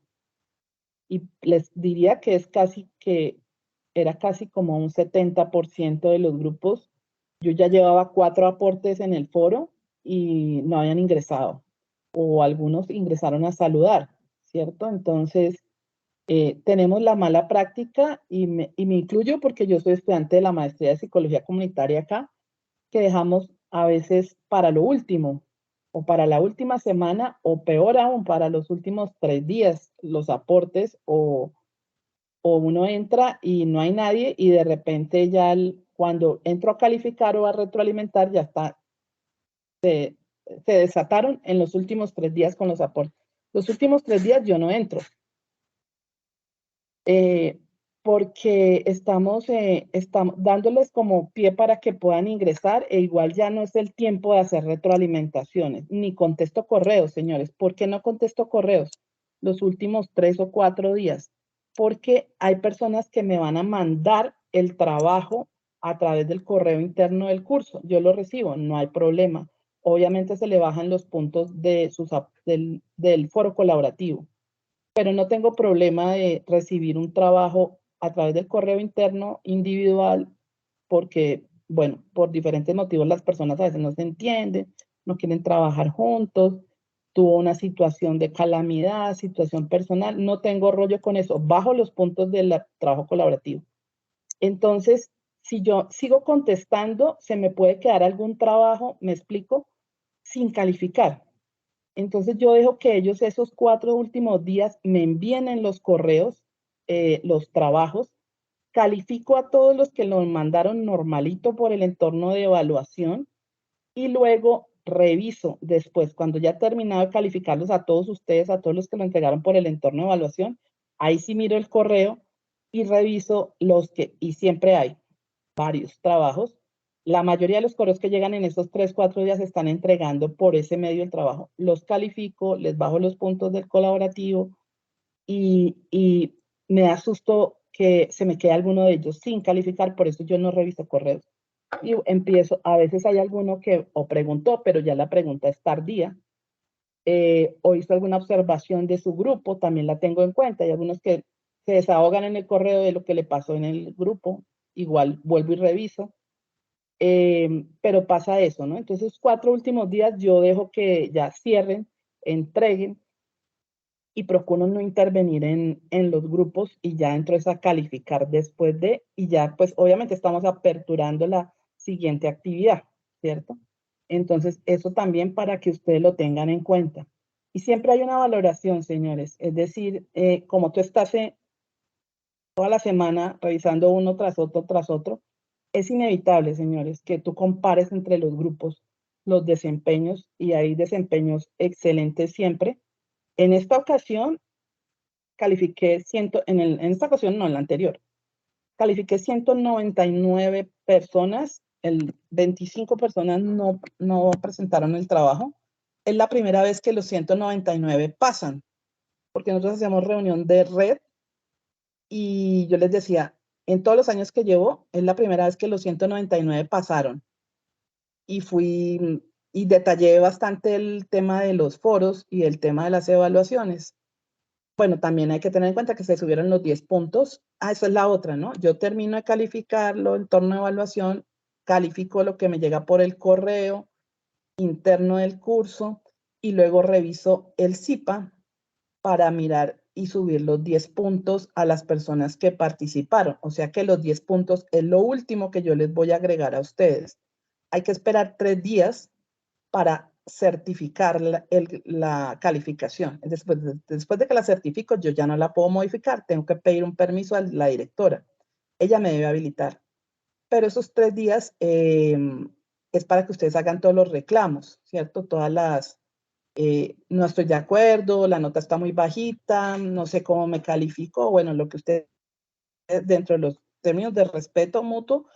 Y les diría que era casi como un 70% de los grupos. Yo ya llevaba 4 aportes en el foro y no habían ingresado. O algunos ingresaron a saludar, ¿cierto? Entonces, tenemos la mala práctica y me incluyo porque yo soy estudiante de la maestría de psicología comunitaria acá, que dejamos a veces para lo último, o para la última semana, o peor aún, para los últimos 3 días, los aportes, o uno entra y no hay nadie y de repente ya cuando entro a calificar o a retroalimentar ya está, se desataron en los últimos 3 días con los aportes. Los últimos 3 días yo no entro. Porque estamos dándoles como pie para que puedan ingresar e igual ya no es el tiempo de hacer retroalimentaciones, ni contesto correos, señores. ¿Por qué no contesto correos los últimos 3 o 4 días? Porque hay personas que me van a mandar el trabajo a través del correo interno del curso. Yo lo recibo, no hay problema. Obviamente se le bajan los puntos de del foro colaborativo, pero no tengo problema de recibir un trabajo a través del correo interno individual porque, bueno, por diferentes motivos las personas a veces no se entienden, no quieren trabajar juntos, tuvo una situación de calamidad, situación personal, no tengo rollo con eso, bajo los puntos del trabajo colaborativo. Entonces, si yo sigo contestando, se me puede quedar algún trabajo, me explico, sin calificar. Entonces yo dejo que ellos esos 4 últimos días me envíen en los correos los trabajos, califico a todos los que los mandaron normalito por el entorno de evaluación y luego reviso después, cuando ya he terminado de calificarlos a todos ustedes, a todos los que lo entregaron por el entorno de evaluación, ahí sí miro el correo y reviso los que, y siempre hay varios trabajos. La mayoría de los correos que llegan en esos 3, 4 días se están entregando por ese medio del trabajo. Los califico, les bajo los puntos del colaborativo y me da susto que se me quede alguno de ellos sin calificar, por eso yo no reviso correos. Y empiezo, a veces hay alguno que o preguntó, pero ya la pregunta es tardía, o hizo alguna observación de su grupo, también la tengo en cuenta. Hay algunos que se desahogan en el correo de lo que le pasó en el grupo, igual vuelvo y reviso. Pero pasa eso, ¿no? Entonces, 4 últimos días yo dejo que ya cierren, entreguen y procuro no intervenir en los grupos y ya entro a calificar después de, y ya pues obviamente estamos aperturando la siguiente actividad, ¿cierto? Entonces, eso también para que ustedes lo tengan en cuenta. Y siempre hay una valoración, señores, es decir, como tú estás toda la semana revisando uno tras otro, es inevitable, señores, que tú compares entre los grupos los desempeños y hay desempeños excelentes siempre. En esta ocasión califiqué en esta ocasión no, en la anterior, califiqué 199 personas, 25 personas no presentaron el trabajo. Es la primera vez que los 199 pasan, porque nosotros hacemos reunión de red y yo les decía, en todos los años que llevo, es la primera vez que los 199 pasaron. Y detallé bastante el tema de los foros y el tema de las evaluaciones. Bueno, también hay que tener en cuenta que se subieron los 10 puntos. Esa es la otra, ¿no? Yo termino de calificarlo en torno a evaluación, califico lo que me llega por el correo interno del curso y luego reviso el CIPA para mirar y subir los 10 puntos a las personas que participaron. O sea que los 10 puntos es lo último que yo les voy a agregar a ustedes. Hay que esperar 3 días para certificar la calificación. Después de que la certifico, yo ya no la puedo modificar. Tengo que pedir un permiso a la directora. Ella me debe habilitar. Pero esos 3 días es para que ustedes hagan todos los reclamos, ¿cierto? Todas las no estoy de acuerdo, la nota está muy bajita, no sé cómo me calificó, bueno, lo que usted, dentro de los términos de respeto mutuo,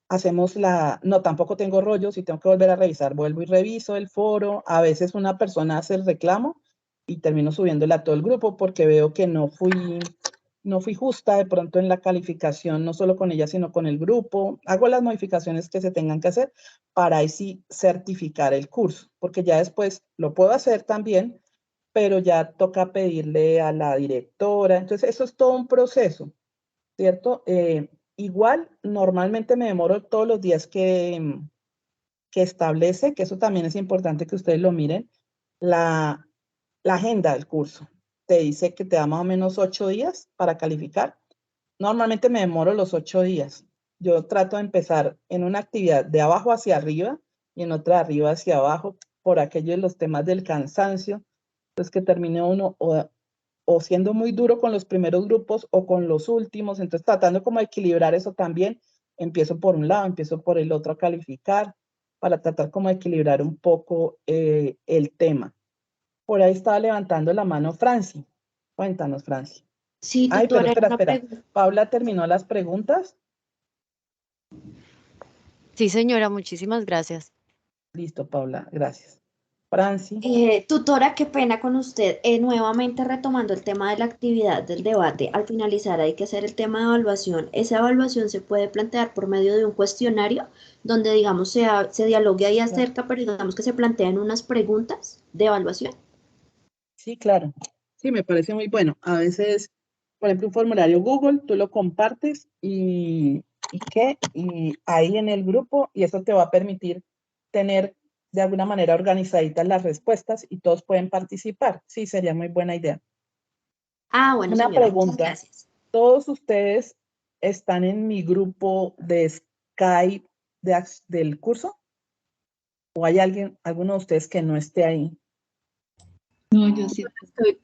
hacemos no, tampoco tengo rollo, si tengo que volver a revisar, vuelvo y reviso el foro, a veces una persona hace el reclamo y termino subiéndola a todo el grupo porque veo que no fui justa de pronto en la calificación, no solo con ella, sino con el grupo. Hago las modificaciones que se tengan que hacer para ahí sí certificar el curso, porque ya después lo puedo hacer también, pero ya toca pedirle a la directora. Entonces, eso es todo un proceso, ¿cierto? Igual, normalmente me demoro todos los días que establece, que eso también es importante que ustedes lo miren, la agenda del curso. Te dice que te da más o menos 8 días para calificar. Normalmente me demoro los 8 días. Yo trato de empezar en una actividad de abajo hacia arriba y en otra de arriba hacia abajo por aquellos los temas del cansancio. Entonces que termine uno o siendo muy duro con los primeros grupos o con los últimos. Entonces tratando como de equilibrar eso también. Empiezo por un lado, empiezo por el otro a calificar para tratar como de equilibrar un poco el tema. Por ahí estaba levantando la mano Franci. Cuéntanos, Franci. Sí, Ay, pero tutora, espera. ¿Paula terminó las preguntas? Sí, señora, muchísimas gracias. Listo, Paula, gracias. Franci. Tutora, qué pena con usted. Nuevamente retomando el tema de la actividad del debate, al finalizar hay que hacer el tema de evaluación. Esa evaluación se puede plantear por medio de un cuestionario donde, digamos, se dialogue ahí acerca, pero digamos que se planteen unas preguntas de evaluación. Sí, claro. Sí, me parece muy bueno. A veces, por ejemplo, un formulario Google, tú lo compartes y ahí en el grupo, y eso te va a permitir tener de alguna manera organizaditas las respuestas y todos pueden participar. Sí, sería muy buena idea. Ah, bueno, Una señora, pregunta. muchas gracias. ¿Todos ustedes están en mi grupo de Skype del curso? ¿O hay alguno de ustedes que no esté ahí? No, yo sí estoy.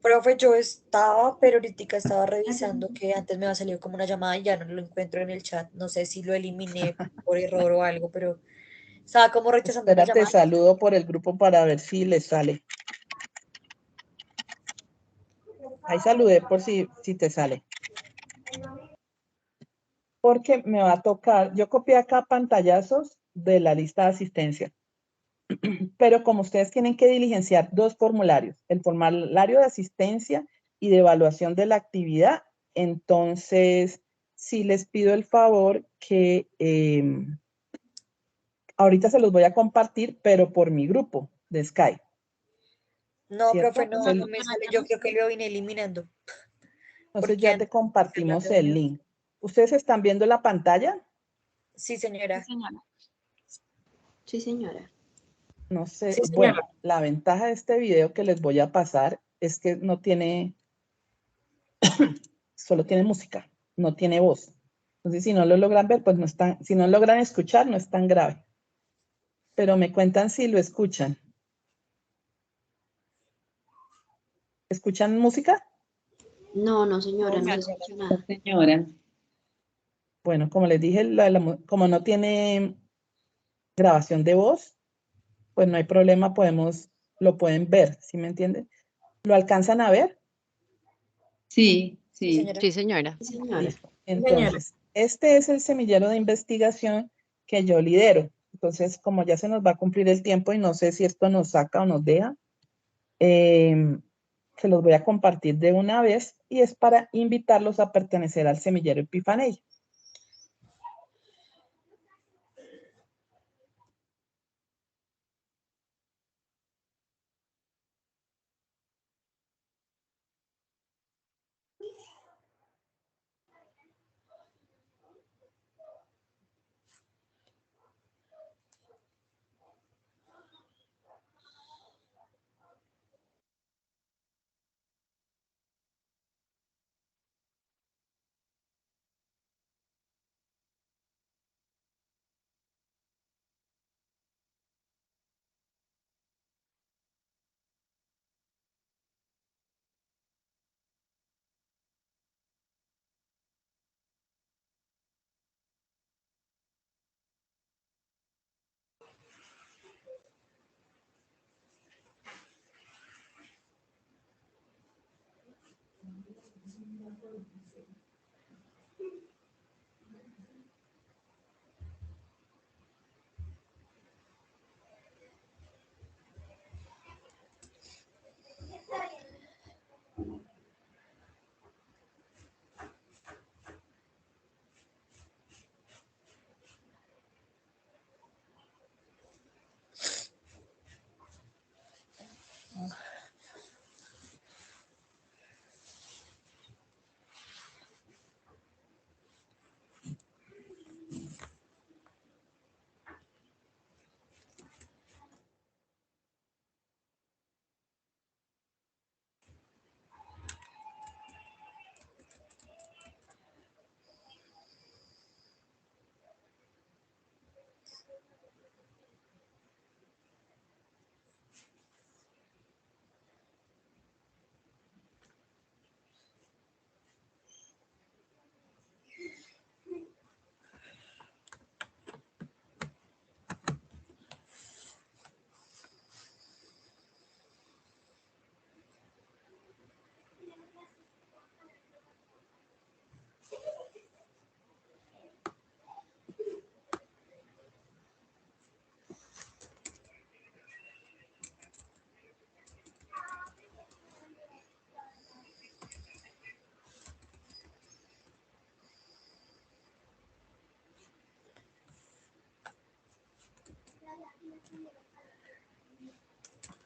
Profe, yo estaba, pero ahorita estaba revisando que antes me había salido como una llamada y ya no lo encuentro en el chat. No sé si lo eliminé por error o algo, pero estaba como rechazando una Espérate, llamada. saludo por el grupo para ver si les sale. Ahí saludé por si te sale. Porque me va a tocar, yo copié acá pantallazos de la lista de asistencia. Pero como ustedes tienen que diligenciar 2 formularios, el formulario de asistencia y de evaluación de la actividad, entonces sí les pido el favor que ahorita se los voy a compartir, pero por mi grupo de Skype. No, ¿Cierto? profe, no, no me sale. Yo creo que lo vine eliminando. Entonces ya te compartimos el link. ¿Ustedes están viendo la pantalla? Sí, señora. Sí, señora. Sí, señora. No sé, Sí, señora. bueno, la ventaja de este video que les voy a pasar es que no tiene, solo tiene música, no tiene voz. Entonces, si no lo logran ver, pues no es tan, si no logran escuchar, no es tan grave. Pero me cuentan si lo escuchan. ¿Escuchan música? No, no, señora, no se señora. escucha nada. Señora. Bueno, como les dije, como no tiene grabación de voz, pues no hay problema, lo pueden ver, ¿sí me entienden? ¿Lo alcanzan a ver? Sí, Sí, sí. señora. Sí, señora. Sí, señora. Listo. Entonces, este es el semillero de investigación que yo lidero. Entonces, como ya se nos va a cumplir el tiempo y no sé si esto nos saca o nos deja, se los voy a compartir de una vez y es para invitarlos a pertenecer al semillero Epifaney.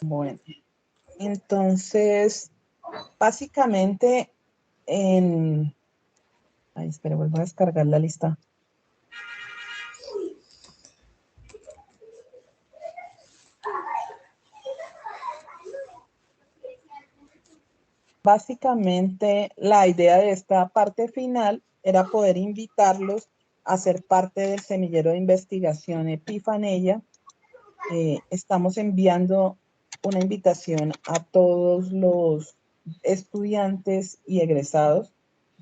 Bueno, entonces, básicamente en... Ay, espera, vuelvo a descargar la lista. Básicamente, la idea de esta parte final era poder invitarlos a ser parte del semillero de investigación Epifanella. Estamos enviando una invitación a todos los estudiantes y egresados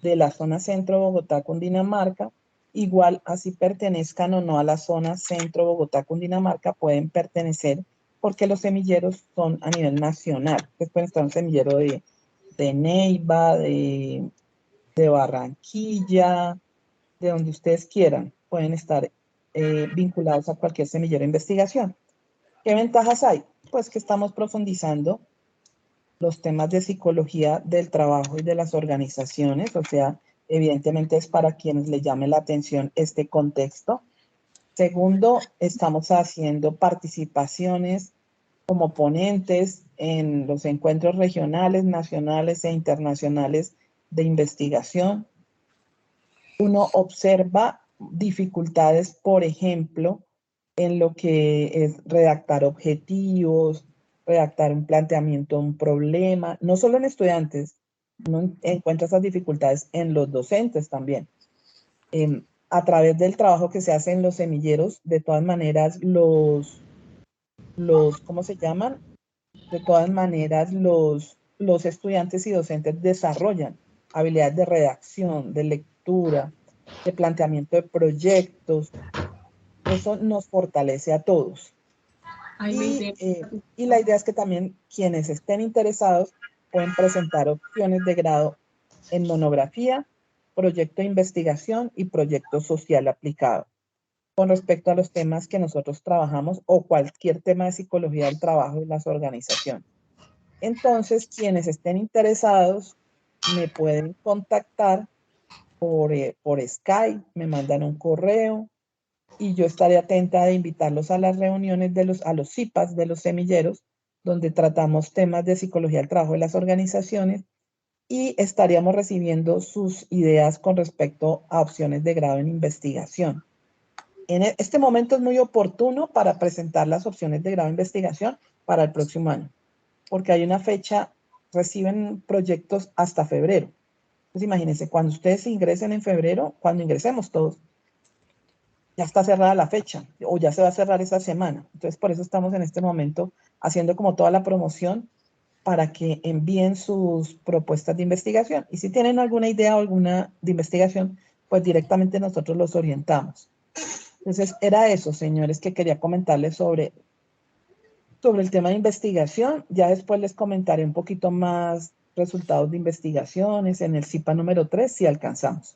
de la zona centro Bogotá, Cundinamarca. Igual, así pertenezcan o no a la zona centro Bogotá, Cundinamarca, pueden pertenecer porque los semilleros son a nivel nacional. Pues pueden estar un semillero de Neiva, de Barranquilla, de donde ustedes quieran, pueden estar vinculados a cualquier semillero de investigación. ¿Qué ventajas hay? Pues que estamos profundizando los temas de psicología del trabajo y de las organizaciones, o sea, evidentemente es para quienes le llame la atención este contexto. Segundo, estamos haciendo participaciones como ponentes en los encuentros regionales, nacionales e internacionales de investigación. Uno observa dificultades, por ejemplo, en lo que es redactar objetivos, redactar un planteamiento, un problema, no solo en estudiantes, uno encuentra esas dificultades en los docentes también. A través del trabajo que se hace en los semilleros, de todas maneras, ¿cómo se llaman? De todas maneras, los estudiantes y docentes desarrollan habilidades de redacción, de lectura, de planteamiento de proyectos. Eso nos fortalece a todos. Y la idea es que también quienes estén interesados pueden presentar opciones de grado en monografía, proyecto de investigación y proyecto social aplicado con respecto a los temas que nosotros trabajamos o cualquier tema de psicología del trabajo y las organizaciones. Entonces, quienes estén interesados me pueden contactar por Skype, me mandan un correo y yo estaré atenta de invitarlos a las reuniones a los CIPAs de los semilleros, donde tratamos temas de psicología del trabajo de las organizaciones y estaríamos recibiendo sus ideas con respecto a opciones de grado en investigación. En este momento es muy oportuno para presentar las opciones de grado de investigación para el próximo año, porque hay una fecha, reciben proyectos hasta febrero. Pues imagínense, cuando ustedes ingresen en febrero, cuando ingresemos todos, ya está cerrada la fecha o ya se va a cerrar esa semana. Entonces, por eso estamos en este momento haciendo como toda la promoción para que envíen sus propuestas de investigación. Y si tienen alguna idea o alguna de investigación, pues directamente nosotros los orientamos. Entonces, era eso, señores, que quería comentarles sobre el tema de investigación. Ya después les comentaré un poquito más resultados de investigaciones, en el CIPA número 3 sí alcanzamos.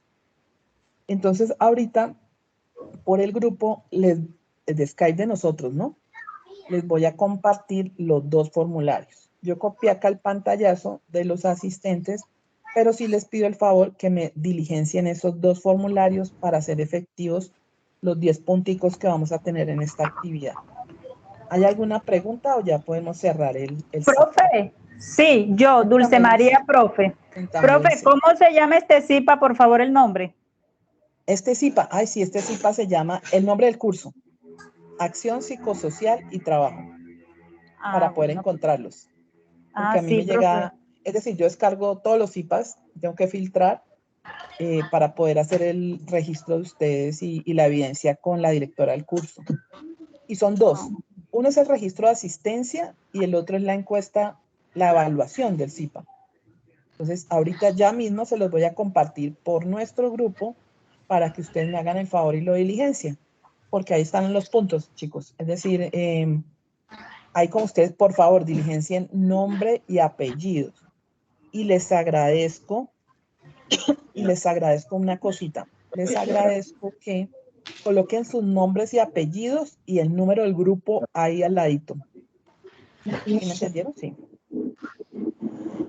Entonces, ahorita, por el grupo de Skype de nosotros, ¿no? Les voy a compartir los dos formularios. Yo copié acá el pantallazo de los asistentes, pero sí les pido el favor que me diligencien esos dos formularios para hacer efectivos los 10 punticos que vamos a tener en esta actividad. ¿Hay alguna pregunta o ya podemos cerrar el Profe, sí, yo, Dulce María, profe. Profe, ¿cómo se llama este CIPA, por favor, el nombre? Este CIPA, este CIPA se llama, el nombre del curso, Acción Psicosocial y Trabajo, para poder encontrarlos. Porque a mí me llega, es decir, yo descargo todos los CIPAs, tengo que filtrar para poder hacer el registro de ustedes y la evidencia con la directora del curso. Y son dos. Uno es el registro de asistencia y el otro es la encuesta, la evaluación del CIPA. Entonces, ahorita ya mismo se los voy a compartir por nuestro grupo para que ustedes me hagan el favor y lo diligencien. Porque ahí están los puntos, chicos. Es decir, ahí con ustedes, por favor, diligencien nombre y apellidos. Y les agradezco una cosita. Les agradezco que coloquen sus nombres y apellidos y el número del grupo ahí al ladito. ¿Sí me entendieron? Sí.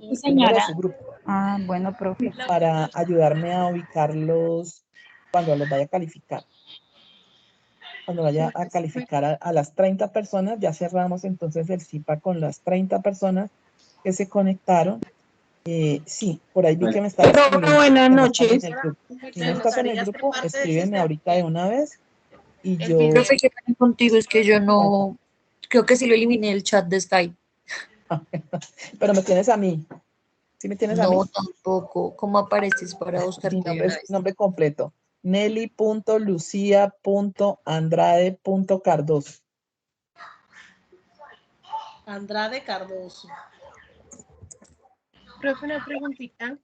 Sí, señora. Su grupo. Ah, bueno, profe. Para ayudarme a ubicarlos cuando los vaya a calificar. Cuando vaya a calificar a las 30 personas, ya cerramos entonces el CIPA con las 30 personas que se conectaron. Sí, por ahí vi que me estaba escribiendo. Buenas noches. Si no estás en el grupo, escríbeme ahorita de una vez y yo... Profe, ¿qué pasa contigo? Es que yo no... Creo que sí lo eliminé el chat de Skype. Pero me tienes a mí. ¿Sí me tienes a mí? No, tampoco. ¿Cómo apareces para buscarte? Mi nombre es nombre completo. Nelly.lucia.andrade.cardoso. Andrade Cardoso. Profe, una preguntita.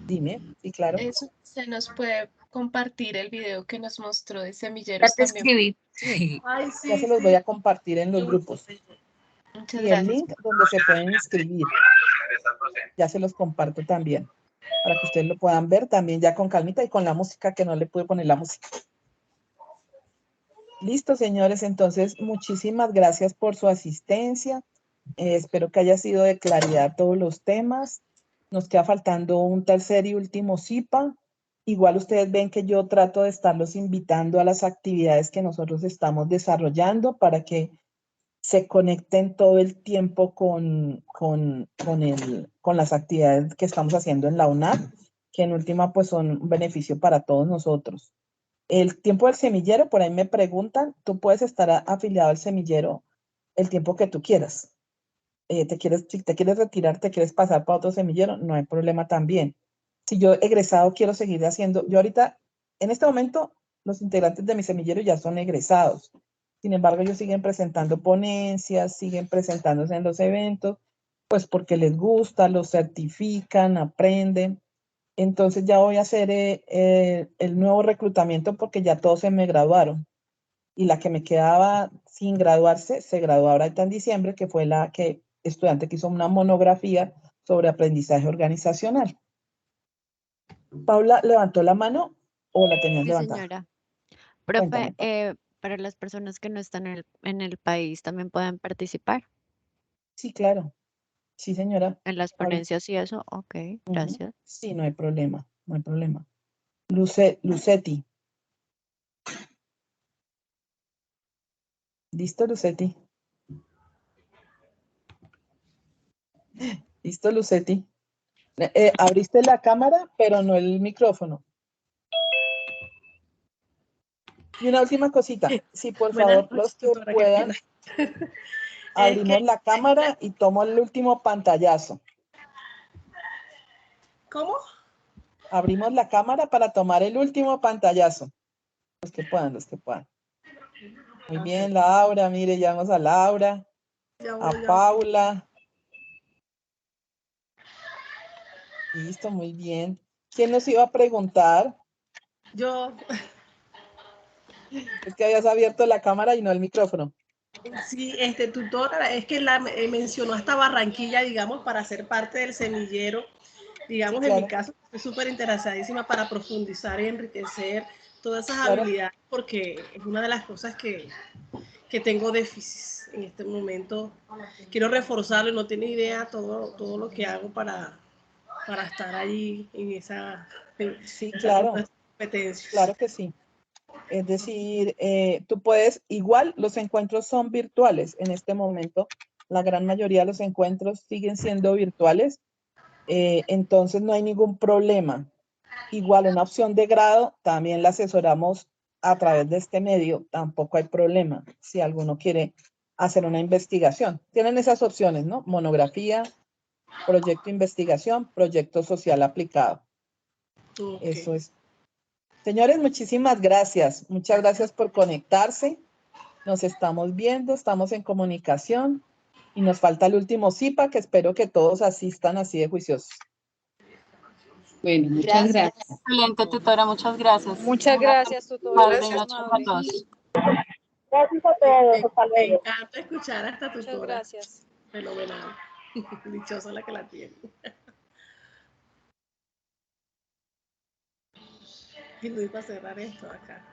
Dime, sí, claro. ¿Eso se nos puede compartir el video que nos mostró de Ya semilleros te también? escribí. Ay, sí, Ya se los voy a compartir en los grupos. Muchas Y el gracias. link donde se pueden inscribir. Ya se los comparto también. Para que ustedes lo puedan ver también ya con calmita y con la música, que no le pude poner la música. Listo, señores. Entonces, muchísimas gracias por su asistencia. Espero que haya sido de claridad todos los temas. Nos queda faltando un tercer y último CIPA. Igual ustedes ven que yo trato de estarlos invitando a las actividades que nosotros estamos desarrollando para que se conecten todo el tiempo con las actividades que estamos haciendo en la UNAP, que en última pues son un beneficio para todos nosotros. El tiempo del semillero, por ahí me preguntan, tú puedes estar afiliado al semillero el tiempo que tú quieras. Si te quieres retirar, te quieres pasar para otro semillero, no hay problema también. Si yo egresado quiero seguir haciendo, yo ahorita, en este momento, los integrantes de mi semillero ya son egresados. Sin embargo, ellos siguen presentando ponencias, siguen presentándose en los eventos, pues porque les gusta, los certifican, aprenden. Entonces ya voy a hacer el nuevo reclutamiento porque ya todos se me graduaron. Y la que me quedaba sin graduarse, se graduó ahorita en diciembre, que fue la estudiante que hizo una monografía sobre aprendizaje organizacional. ¿Paula levantó la mano o la tenías Sí, levantada? señora. Profe, Cuéntame. para las personas que no están en el país, ¿también pueden participar Sí, claro. Sí, señora. en las ponencias y eso? Ok, gracias. Sí, no hay problema, no hay problema. Lucetti. ¿Listo, Lucetti? ¿Listo, Lucetti? Abriste la cámara, pero no el micrófono. Y una última cosita. Sí, por favor, los que puedan, abrimos la cámara y tomo el último pantallazo. ¿Cómo? Abrimos la cámara para tomar el último pantallazo. Los que puedan, los que puedan. Muy bien, Laura, mire, ya vamos a Laura, a Paula. Listo, muy bien. ¿Quién nos iba a preguntar? Yo. Es que habías abierto la cámara y no el micrófono. Sí, tutora, es que mencionó hasta Barranquilla, digamos, para ser parte del semillero. Digamos, Sí, en mi claro. caso, estoy súper interesadísima para profundizar y enriquecer todas esas Claro. habilidades, porque es una de las cosas que tengo déficit en este momento. Quiero reforzarlo y no tiene idea todo lo que hago para estar allí en esa Sí, claro. competencia. Claro que sí. Es decir, tú puedes, igual los encuentros son virtuales en este momento. La gran mayoría de los encuentros siguen siendo virtuales. Entonces no hay ningún problema. Igual una opción de grado también la asesoramos a través de este medio. Tampoco hay problema si alguno quiere hacer una investigación. Tienen esas opciones, ¿no? Monografía, proyecto de investigación, proyecto social aplicado. Okay. Eso es. Señores, muchísimas gracias. Muchas gracias por conectarse. Nos estamos viendo, estamos en comunicación y nos falta el último CIPA, que espero que todos asistan así de juiciosos. Bueno, muchas gracias. Excelente, tutora, muchas gracias. Muchas gracias, tutora. Gracias a todos. Gracias a todos. Hasta Me luego. encanta escuchar a esta Muchas tutora. gracias. Fenomenal. Dichosa la que la tiene. Y lo iba a cerrar esto acá.